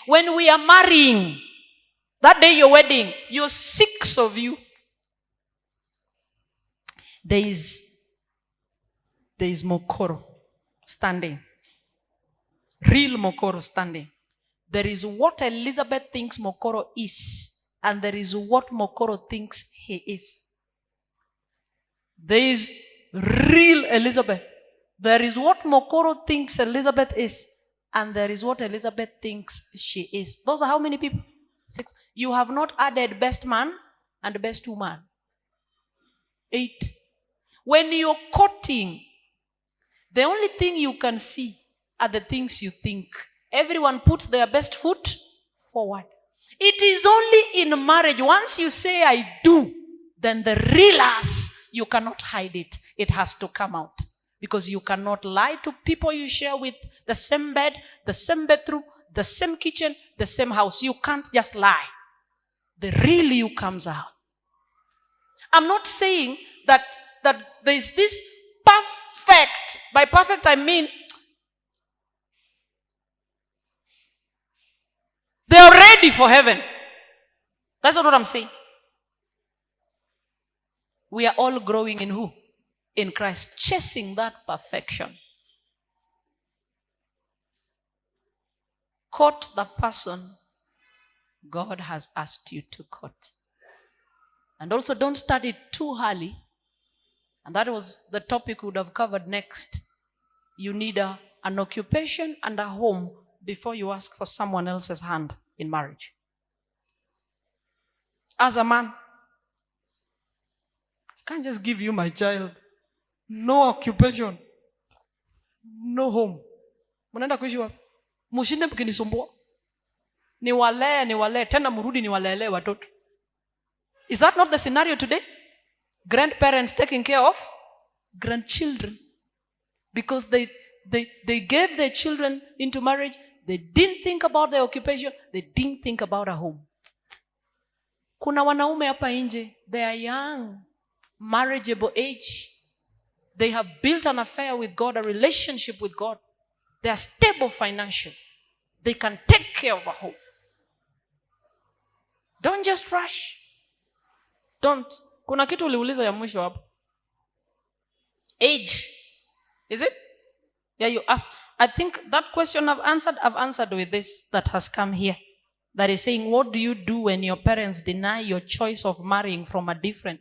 when we are marrying, that day your wedding, you're 6 of you. There is Mokoro standing. Real Mokoro standing. There is what Elizabeth thinks Mokoro is, and there is what Mokoro thinks he is. There is real Elizabeth. There is what Mokoro thinks Elizabeth is, and there is what Elizabeth thinks she is. Those are how many people? 6. You have not added best man and best woman. 8. When you're courting, the only thing you can see are the things you think. Everyone puts their best foot forward. It is only in marriage, once you say I do, then the real us, you cannot hide it. It has to come out. Because you cannot lie to people you share with, the same bed, the same bedroom, the same kitchen, the same house. You can't just lie. The real you comes out. I'm not saying that there is this perfect. By perfect, I mean they are ready for heaven. That's not what I'm saying. We are all growing in who? In Christ. Chasing that perfection. Court the person God has asked you to court. And also don't start it too early. And that was the topic we would have covered next. You need an occupation and a home before you ask for someone else's hand in marriage. As a man, I can't just give you my child. No occupation. No home. Mnaenda kuishi wapi? Mshinde mkinisumbua. Niwalee, tena mrudi niwalelee watoto. Is that not the scenario today? Grandparents taking care of grandchildren. Because they gave their children into marriage. They didn't think about their occupation. They didn't think about a home. Kuna wanaume hapa nje. They are young. Marriageable age. They have built an affair with God, a relationship with God. They are stable financially. They can take care of a home. Don't just rush. Don't. Kuna kitu uliuliza ya mwisho hapo. Age. Is it? Yeah, you asked. I think that question I've answered with this that has come here. That is saying, what do you do when your parents deny your choice of marrying from a different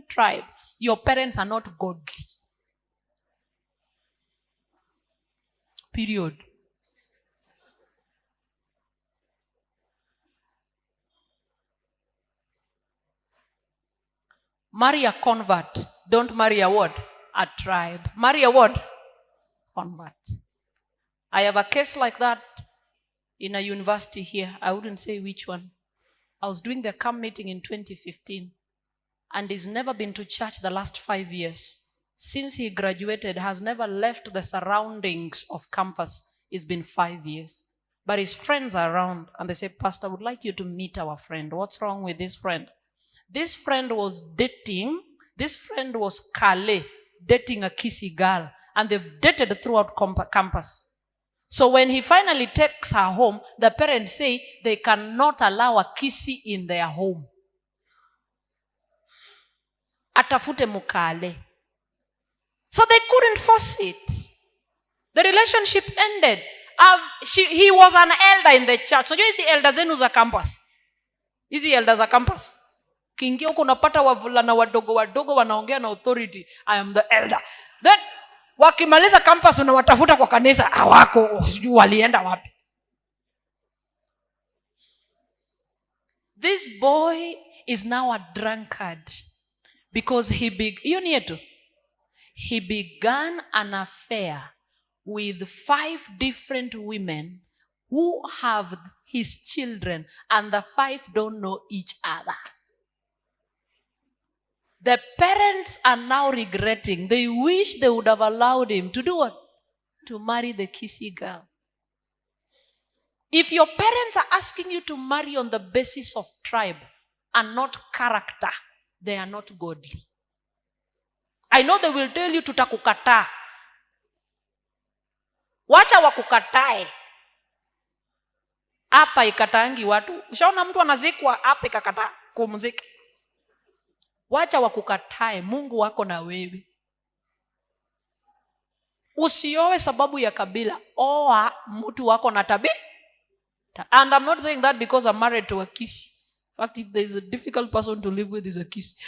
tribe? Your parents are not godly. Period. Marry a convert. Don't marry a what? A tribe. Marry a what? Convert. I have a case like that in a university here. I wouldn't say which one. I was doing the camp meeting in 2015. And he's never been to church the last 5 years. Since he graduated, has never left the surroundings of campus. It's been 5 years. But his friends are around and they say, Pastor, I would like you to meet our friend. What's wrong with this friend? This friend was Kale, dating a kissy girl. And they've dated throughout campus. So when he finally takes her home, the parents say they cannot allow a kissy in their home. Atafute mukale. So they couldn't force it. The relationship ended. He was an elder in the church. So you see elders zenu za campus. Hizi elders za campus. Kiingia huko unapata wavulana wadogo wanaongea na authority. I am the elder. Then wakimaliza campus unawatafuta kwa kanisa, hawako, sijui walienda wapi. This boy is now a drunkard because he began an affair with 5 different women who have his children, and the 5 don't know each other. The parents are now regretting. They wish they would have allowed him to do what? To marry the kissy girl. If your parents are asking you to marry on the basis of tribe and not character, they are not godly. I know they will tell you tutakukataa. Wacha wakukatae. Hapa ikataangi watu. Ushaona mtu anazikwa hapa ikakataa kumzika. Wacha wakukatae, Mungu wako na wewe. Usioe sababu ya kabila. Oa mtu wako na tabia. And I'm not saying that because I'm married to a kissy. In fact, if there is a difficult person to live with, is a kissy.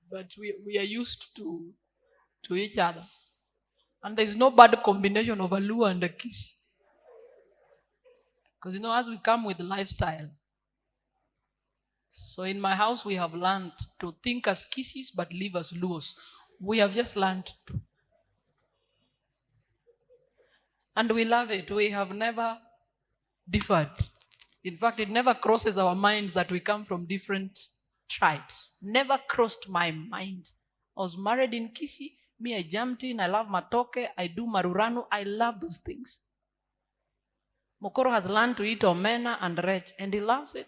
But we are used to each other. And there is no bad combination of a Luo and a kissy. Because as we come with lifestyle. So in my house, we have learned to think as kisses but live as Luos. We have just learned to. And we love it. We have never differed. In fact, it never crosses our minds that we come from different tribes. Never crossed my mind. I was married in Kisii. Me, I jumped in. I love matoke. I do maruranu. I love those things. Mokoro has learned to eat omena and rech, and he loves it.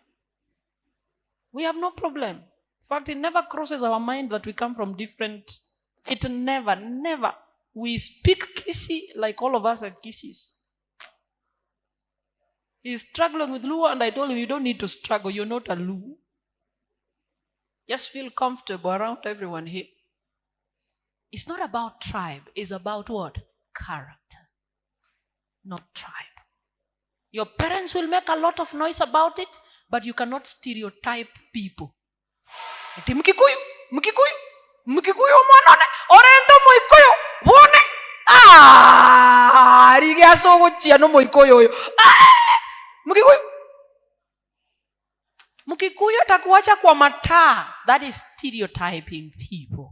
We have no problem. In fact, it never crosses our mind that we come from different. It never. We speak Kisii like all of us are Kisiis. He's struggling with Luo, and I told him, you don't need to struggle. You're not a Luo. Just feel comfortable around everyone here. It's not about tribe. It's about what? Character. not tribe. Your parents will make a lot of noise about it, but you cannot stereotype people. Ati Mkikuyu mwanone orento Moikuyu wone rigaso gochia no Moikuyu oyo Mkikuyu atakuacha kwa mataa. That is stereotyping people.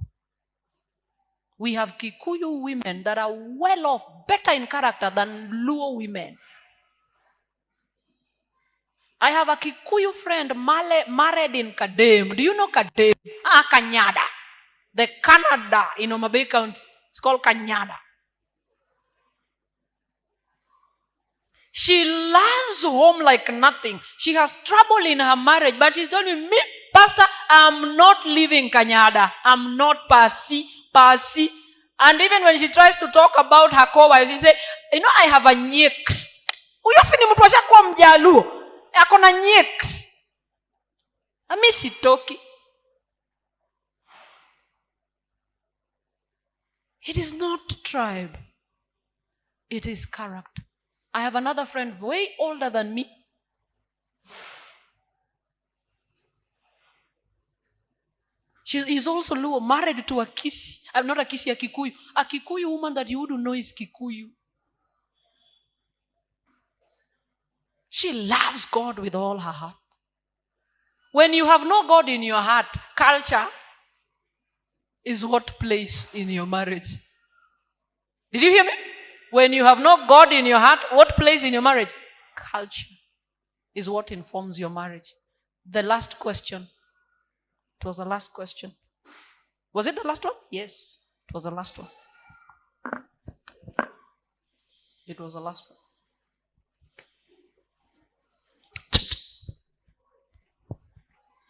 We have Kikuyu women that are well off, better in character than Luo women. I have a Kikuyu friend married in Kadem. Do you know Kadem? Kanyada. The Canada in Homa Bay County. It's called Kanyada. She loves home like nothing. She has trouble in her marriage, but she's telling me, Pastor, I'm not leaving Kanyada. I'm not Pasi. And even when she tries to talk about her co-wife, she say, I have a nyeks. Uyasi ni mtu ashakuwa Mjaluo. Akona nyeks. Ami sitoki. It is not tribe. It is character. I have another friend way older than me. She is also Luo, married to a Kisi. I'm not a Kisi, a Kikuyu. A Kikuyu woman that you wouldn't know is Kikuyu. She loves God with all her heart. When you have no God in your heart, culture is what plays in your marriage. Did you hear me? When you have no God in your heart, what plays in your marriage? Culture is what informs your marriage. The last question. It was the last question. Was it the last one? Yes, it was the last one. It was the last one.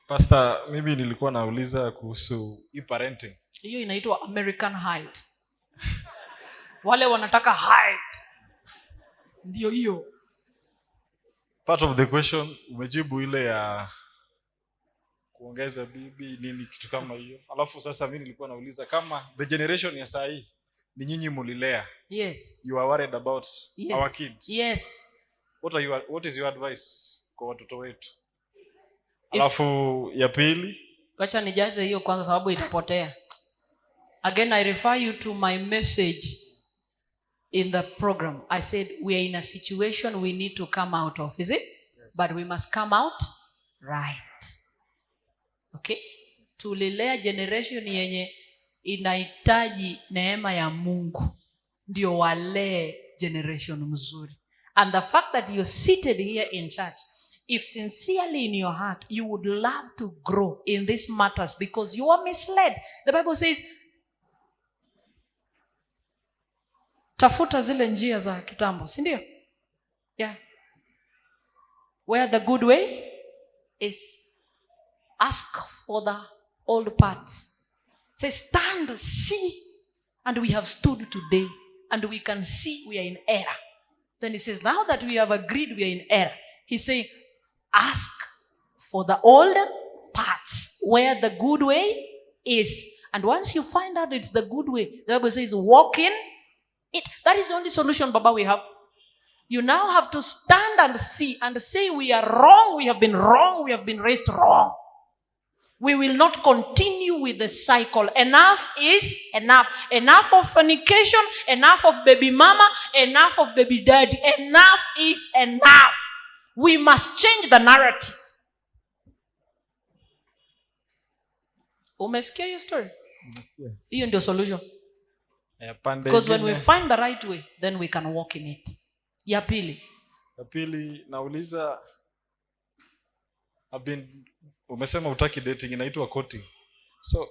Pastor, maybe nilikuwa nauliza kuhusu parenting. Hiyo inaitwa American height. Wale wanataka height. Ndio hiyo. Part of the question umejibu ile ya kuongeza bibi nini kitu kama hiyo. Alafu sasa mimi nilikuwa nauliza kama the generation ya saa hii ni nyinyi mulilea. Yes. You are worried about our kids. Yes. What is your advice kwa watoto wetu? Alafu ya pili, wacha nijaze hiyo kwanza sababu itapotea. Again, I refer you to my message in the program. I said we are in a situation we need to come out of. Is it? Yes. But we must come out right. Okay? Tulilea generation yenye inahitaji neema ya Mungu. Ndio walee generation mzuri. And the fact that you're seated here in church, if sincerely in your heart you would love to grow in these matters because you are misled. The Bible says, tafuta zile njia za kitambo, si ndio? Yeah. Where the good way is, ask for the old paths. Say, stand, see, and we have stood today, and we can see we are in error. Then he says, now that we have agreed we are in error, he's saying, ask for the old paths where the good way is. And once you find out it's the good way, the Bible says, walk in it. That is the only solution, Baba, we have. You now have to stand and see and say we are wrong, we have been wrong, we have been raised wrong. We will not continue with the cycle. Enough is enough. Enough of fornication, enough of baby mama, enough of baby daddy. Enough is enough. We must change the narrative. Umesikia your story? Hiyo ndio solution. Because when we find the right way, then we can walk in it. Ya pili nauliza, umesema utaki dating, inaitwa courting. So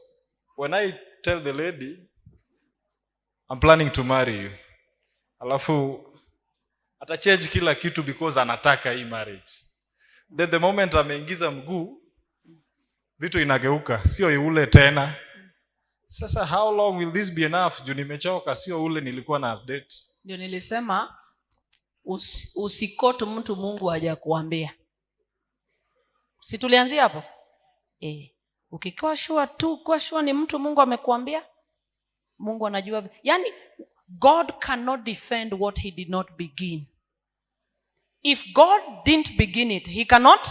when I tell the lady I'm planning to marry you, alafu ata change kila kitu because anataka hii marriage, then the moment ameingiza mguu vitu inageuka, sio yule tena. Sasa how long will this be enough? Juu nimechoka, sio ule nilikuwa na date. Ndio nilisema usikotu mtu Mungu hajakuambia. Si tulianzia hapo? Ukikuwa sure tu, kwa sure ni mtu Mungu amekuambia, Mungu anajua. Yaani God cannot defend what he did not begin. If God didn't begin it, he cannot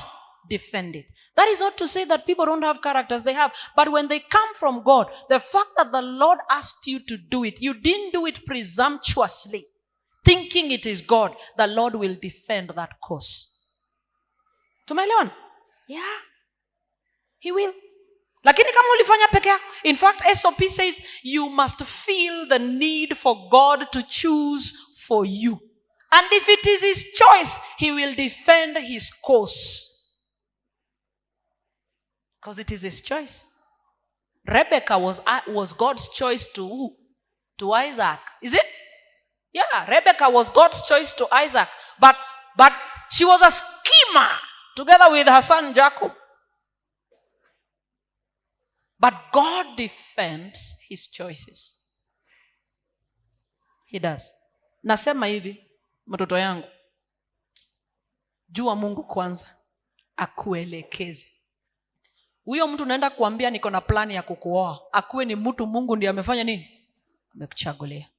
defend it. That is not to say that people don't have characters. They have. But when they come from God, the fact that the Lord asked you to do it, you didn't do it presumptuously, thinking it is God, the Lord will defend that cause. Tumeelewana? Yeah. He will. Lakini kama ulifanya peke yako. In fact, SOP says you must feel the need for God to choose for you. And if it is his choice, he will defend his cause. Because it is his choice. Rebecca was God's choice to who? To Isaac. Is it? Yeah, Rebecca was God's choice to Isaac. But she was a schemer together with her son Jacob. But God defends his choices. He does. Nasema hivi, mtoto yangu, jua Mungu kwanza, akuelekeze. Huyo mtu unaenda kuambia niko na plani ya kukuoa, akuwe ni mtu Mungu ndiye amefanya nini? Amekuchagulia.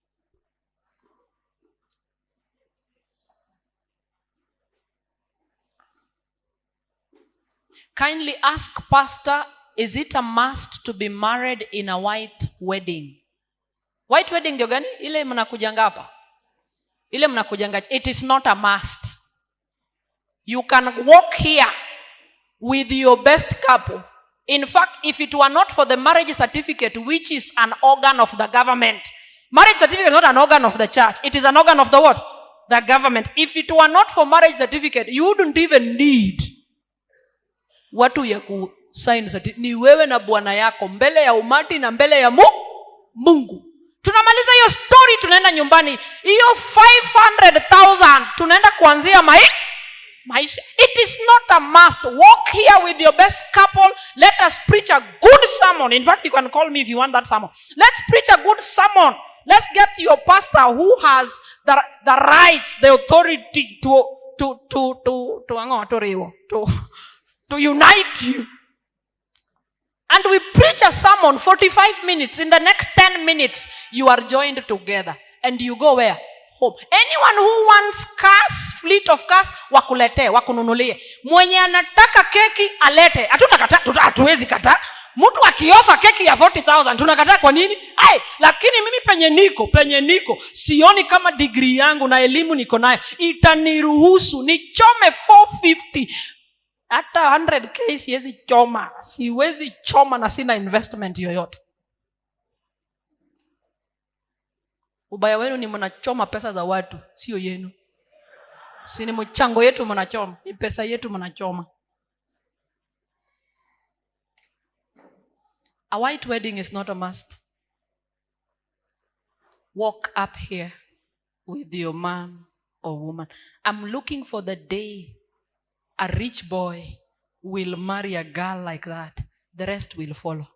Kindly ask pastor, is it a must to be married in a white wedding? White wedding ndio gani? Ile mnakujanga hapa. Ile mnakujanga. It is not a must. You can walk here with your best couple. In fact, if it were not for the marriage certificate, which is an organ of the government. Marriage certificate is not an organ of the church. It is an organ of the what? The government. If it were not for marriage certificate, you wouldn't even need watu ya kusign certificate. Ni wewe na bwana yako mbele ya umati na mbele ya Mungu. Tunamaliza hiyo story, tunaenda nyumbani. Hiyo 500,000 tunaenda kuanzia maisha. It is not a must. Walk here with your best couple. Let us preach a good sermon. In fact, you can call me if you want that sermon. Let's preach a good sermon. Let's get your pastor who has the rights, the authority to unite you. And we preach a sermon 45 minutes. In the next 10 minutes, you are joined together. And you go where? Home. Anyone who wants cars, fleet of cars, wakulete, wakununulie. Mwenye anataka keki, alete. Hatuwezi kata. Mtu akiofa keki ya 40,000, tunakataa kwa nini? Lakini mimi penye niko, sioni kama degree yangu na elimu niko nayo itaniruhusu nichome 450. Hata 100k siwezi choma na sina investment yoyote. Ubaya wenu ni mnachoma pesa za watu, sio yenu. Si ni mchango yetu mnachoma, ni pesa yetu mnachoma. A white wedding is not a must. Walk up here with your man or woman. I'm looking for the day a rich boy will marry a girl like that. The rest will follow.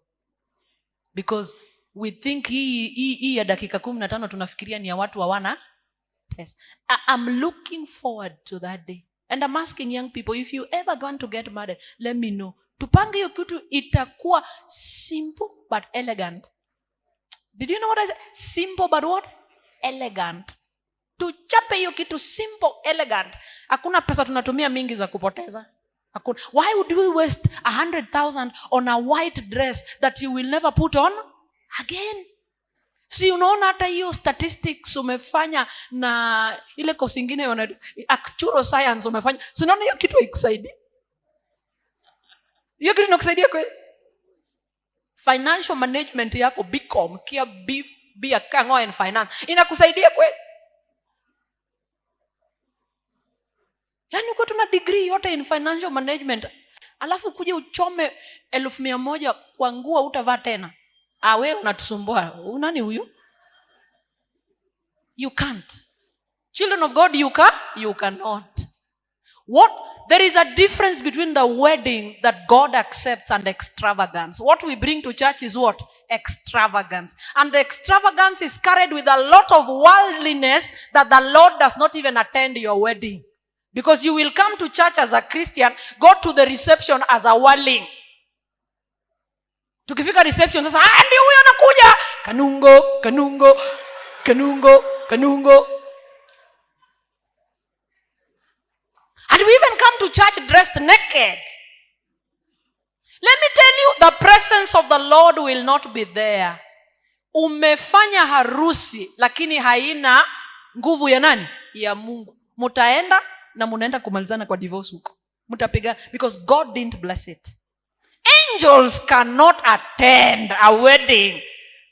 Because we think hii ya dakika 15 tunafikiria ni ya watu hawana pesa. I'm looking forward to that day. And I'm asking young people, if you ever going to get married, let me know. Tupange hiyo kitu itakuwa simple but elegant. Did you know what I said? Simple but what? Elegant. Tuchape hiyo kitu simple, elegant. Hakuna pesa tunatumia mingi za kupoteza. Hakuna. Why would we waste 100,000 on a white dress that you will never put on again? Si unaona hata hiyo statistics umefanya na ile kosi nyingine actual science umefanya. Si unaona hiyo kitu haikusaidia? Hiyo kitu inakusaidia kweli? Financial management yako BCom, kia be a kango in finance. Inakusaidia kweli? Yaani uko tuna degree yote in financial management, alafu kuja uchome 1,100 kwa nguo utavaa tena. Wewe unatusumbua. Unani huyu? You can't. Children of God, you cannot. There is a difference between the wedding that God accepts and extravagance. What we bring to church is what? Extravagance. And the extravagance is carried with a lot of worldliness that the Lord does not even attend your wedding. Because you will come to church as a Christian, go to the reception as a worldling. Tukifika reception sasa, ndio huyo anakuja. Kanungo. kanungo. And we even come to church dressed naked. Let me tell you, the presence of the Lord will not be there. Umefanya harusi lakini haina nguvu ya nani? Ya Mungu. Mutaenda na munaenda kumalizana kwa divorce huko. Mutapigana because God didn't bless it. Angels cannot attend a wedding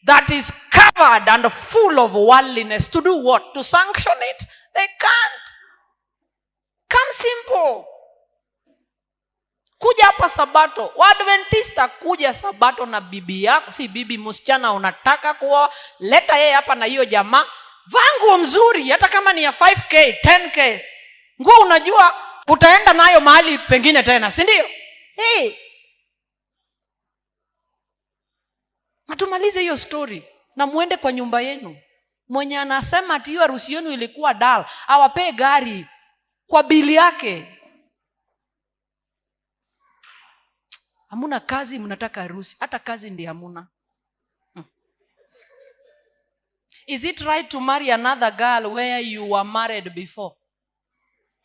that is covered and full of worldliness. To do what? To sanction it? They can't. Come simple. Kuja hapa Sabato. Waadventista kuja Sabato na bibi yako. Si bibi msichana unataka kuoa. Leta yeye hapa na hiyo jamaa. Vaa nguo mzuri. Hata kama ni ya 5K, 10K. Nguo unajua utaenda nayo mahali pengine tena. Si ndio? Hey. Natumalize hiyo story. Na muende kwa nyumba yenu. Mwenye anasema ati hiyo harusi yenu ilikuwa dal. Awapee gari. Kwa bili yake. Hamuna kazi, mnataka harusi. Hata kazi ndiyo hamuna. Is it right to marry another girl where you were married before?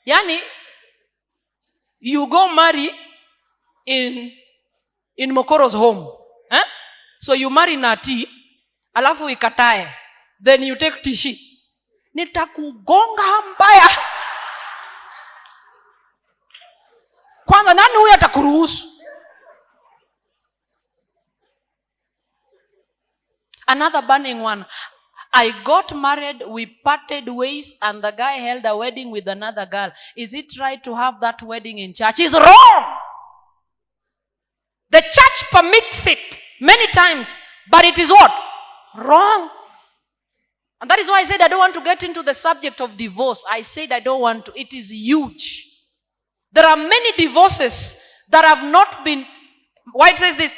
Yani, you go marry in Mokoro's home. Eh? So you marry Nati, alafu ikatae. Then you take Tishi. Nitakugonga mbaya. Kwanza nani huyo atakuruhusu? Another burning one. I got married, we parted ways, and the guy held a wedding with another girl. Is it right to have that wedding in church? It's wrong. The church permits it many times, but it is what? Wrong. And that is why I said I don't want to get into the subject of divorce. I said I don't want to. It is huge. There are many divorces that have not been, why it says this?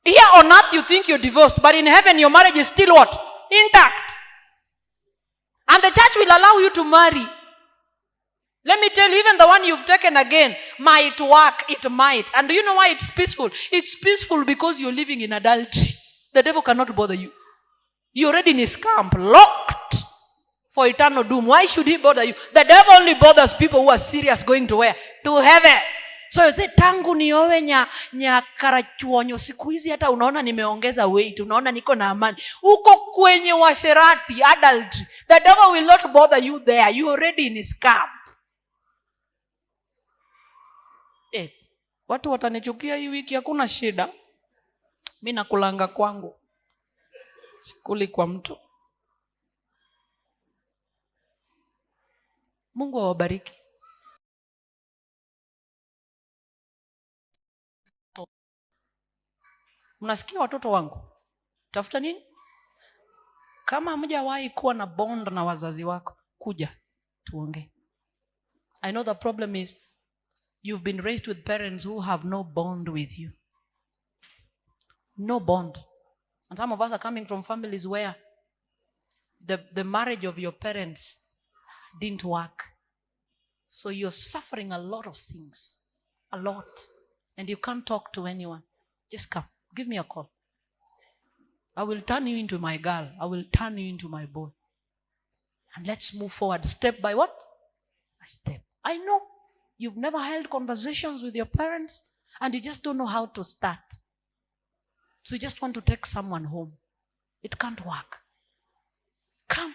Here on earth you think you're divorced, but in heaven your marriage is still what? Intact. And the church will allow you to marry. Let me tell you, even the one you've taken again might work, it might. And do you know why it's peaceful? It's peaceful because you're living in adultery. The devil cannot bother you. You're already in his camp, locked for eternal doom. Why should he bother you? The devil only bothers people who are serious going to where? To heaven. So you say, tangu niowe nyakarachuonyo. Siku hizi hata unaona nimeongeza weight. Unaona niko na amani. Uko kwenye washerati, adultery. The devil will not bother you there. You're already in his camp. Watu watanichukia hii wiki, hakuna shida. Mimi nakulanga kwangu. Sikuli kwa mtu. Mungu awabariki. Mnasikia watoto wangu? Tafuta nini? Kama hamjawahi kuwa na bond na wazazi wako, kuja tuongee. I know the problem is you've been raised with parents who have no bond with you. No bond. And some of us are coming from families where the marriage of your parents didn't work. So you're suffering a lot of things. A lot. And you can't talk to anyone. Just come. Give me a call. I will turn you into my girl. I will turn you into my boy. And let's move forward step by what? A step. I know you've never held conversations with your parents and you just don't know how to start. So you just want to take someone home. It can't work. Come.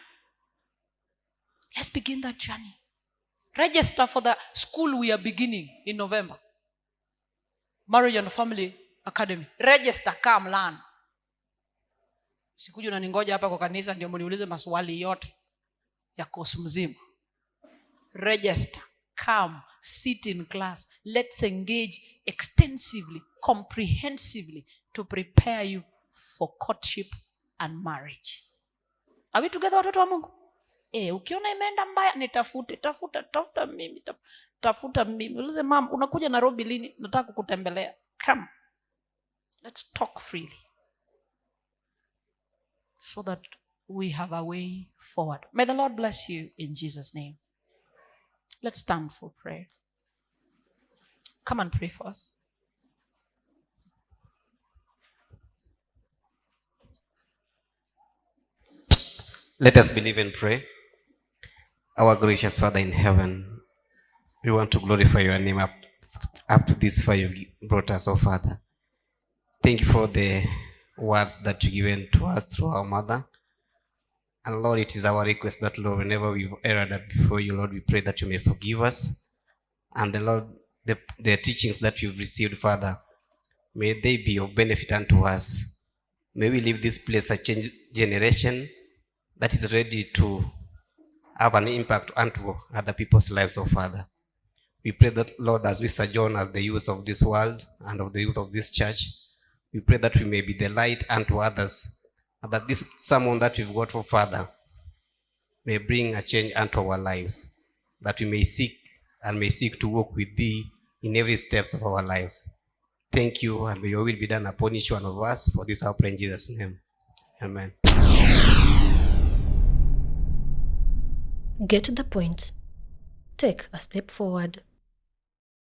Let's begin that journey. Register for the school we are beginning in November. Marriage and Family Academy. Register, come learn. Sikuja unaningoja hapa kwa kanisa ndio mniulize maswali yote ya course mzima. Register, come, sit in class. Let's engage extensively, comprehensively to prepare you for courtship and marriage. Are we together, watoto wa Mungu? Ukiona imeenda mbaya nitafute, tafuta mimi. Ulize mama, unakuja Nairobi lini? Nataka kukutembelea. Come. Let's talk freely. So that we have a way forward. May the Lord bless you in Jesus' name. Let's stand for prayer. Come and pray for us. Let us believe and pray. Our gracious Father in heaven, we want to glorify your name up to this far you've brought us, oh Father. Thank you for the words that you've given to us through our mother. And Lord, it is our request that, Lord, whenever we've erred before you, Lord, we pray that you may forgive us. And the Lord, the teachings that we've received, Father, may they be of benefit unto us. May we leave this place a changed generation that is ready to have an impact unto other people's lives, oh Father. We pray that, Lord, as we sojourn as the youth of this world and of the youth of this church, we pray that we may be the light unto others, and that this sermon that we've got, for Father, may bring a change unto our lives, that we may seek to walk with thee in every steps of our lives. Thank you, and may your will be done upon each one of us. For this I pray in Jesus' name. Amen. Get the point. Take a step forward.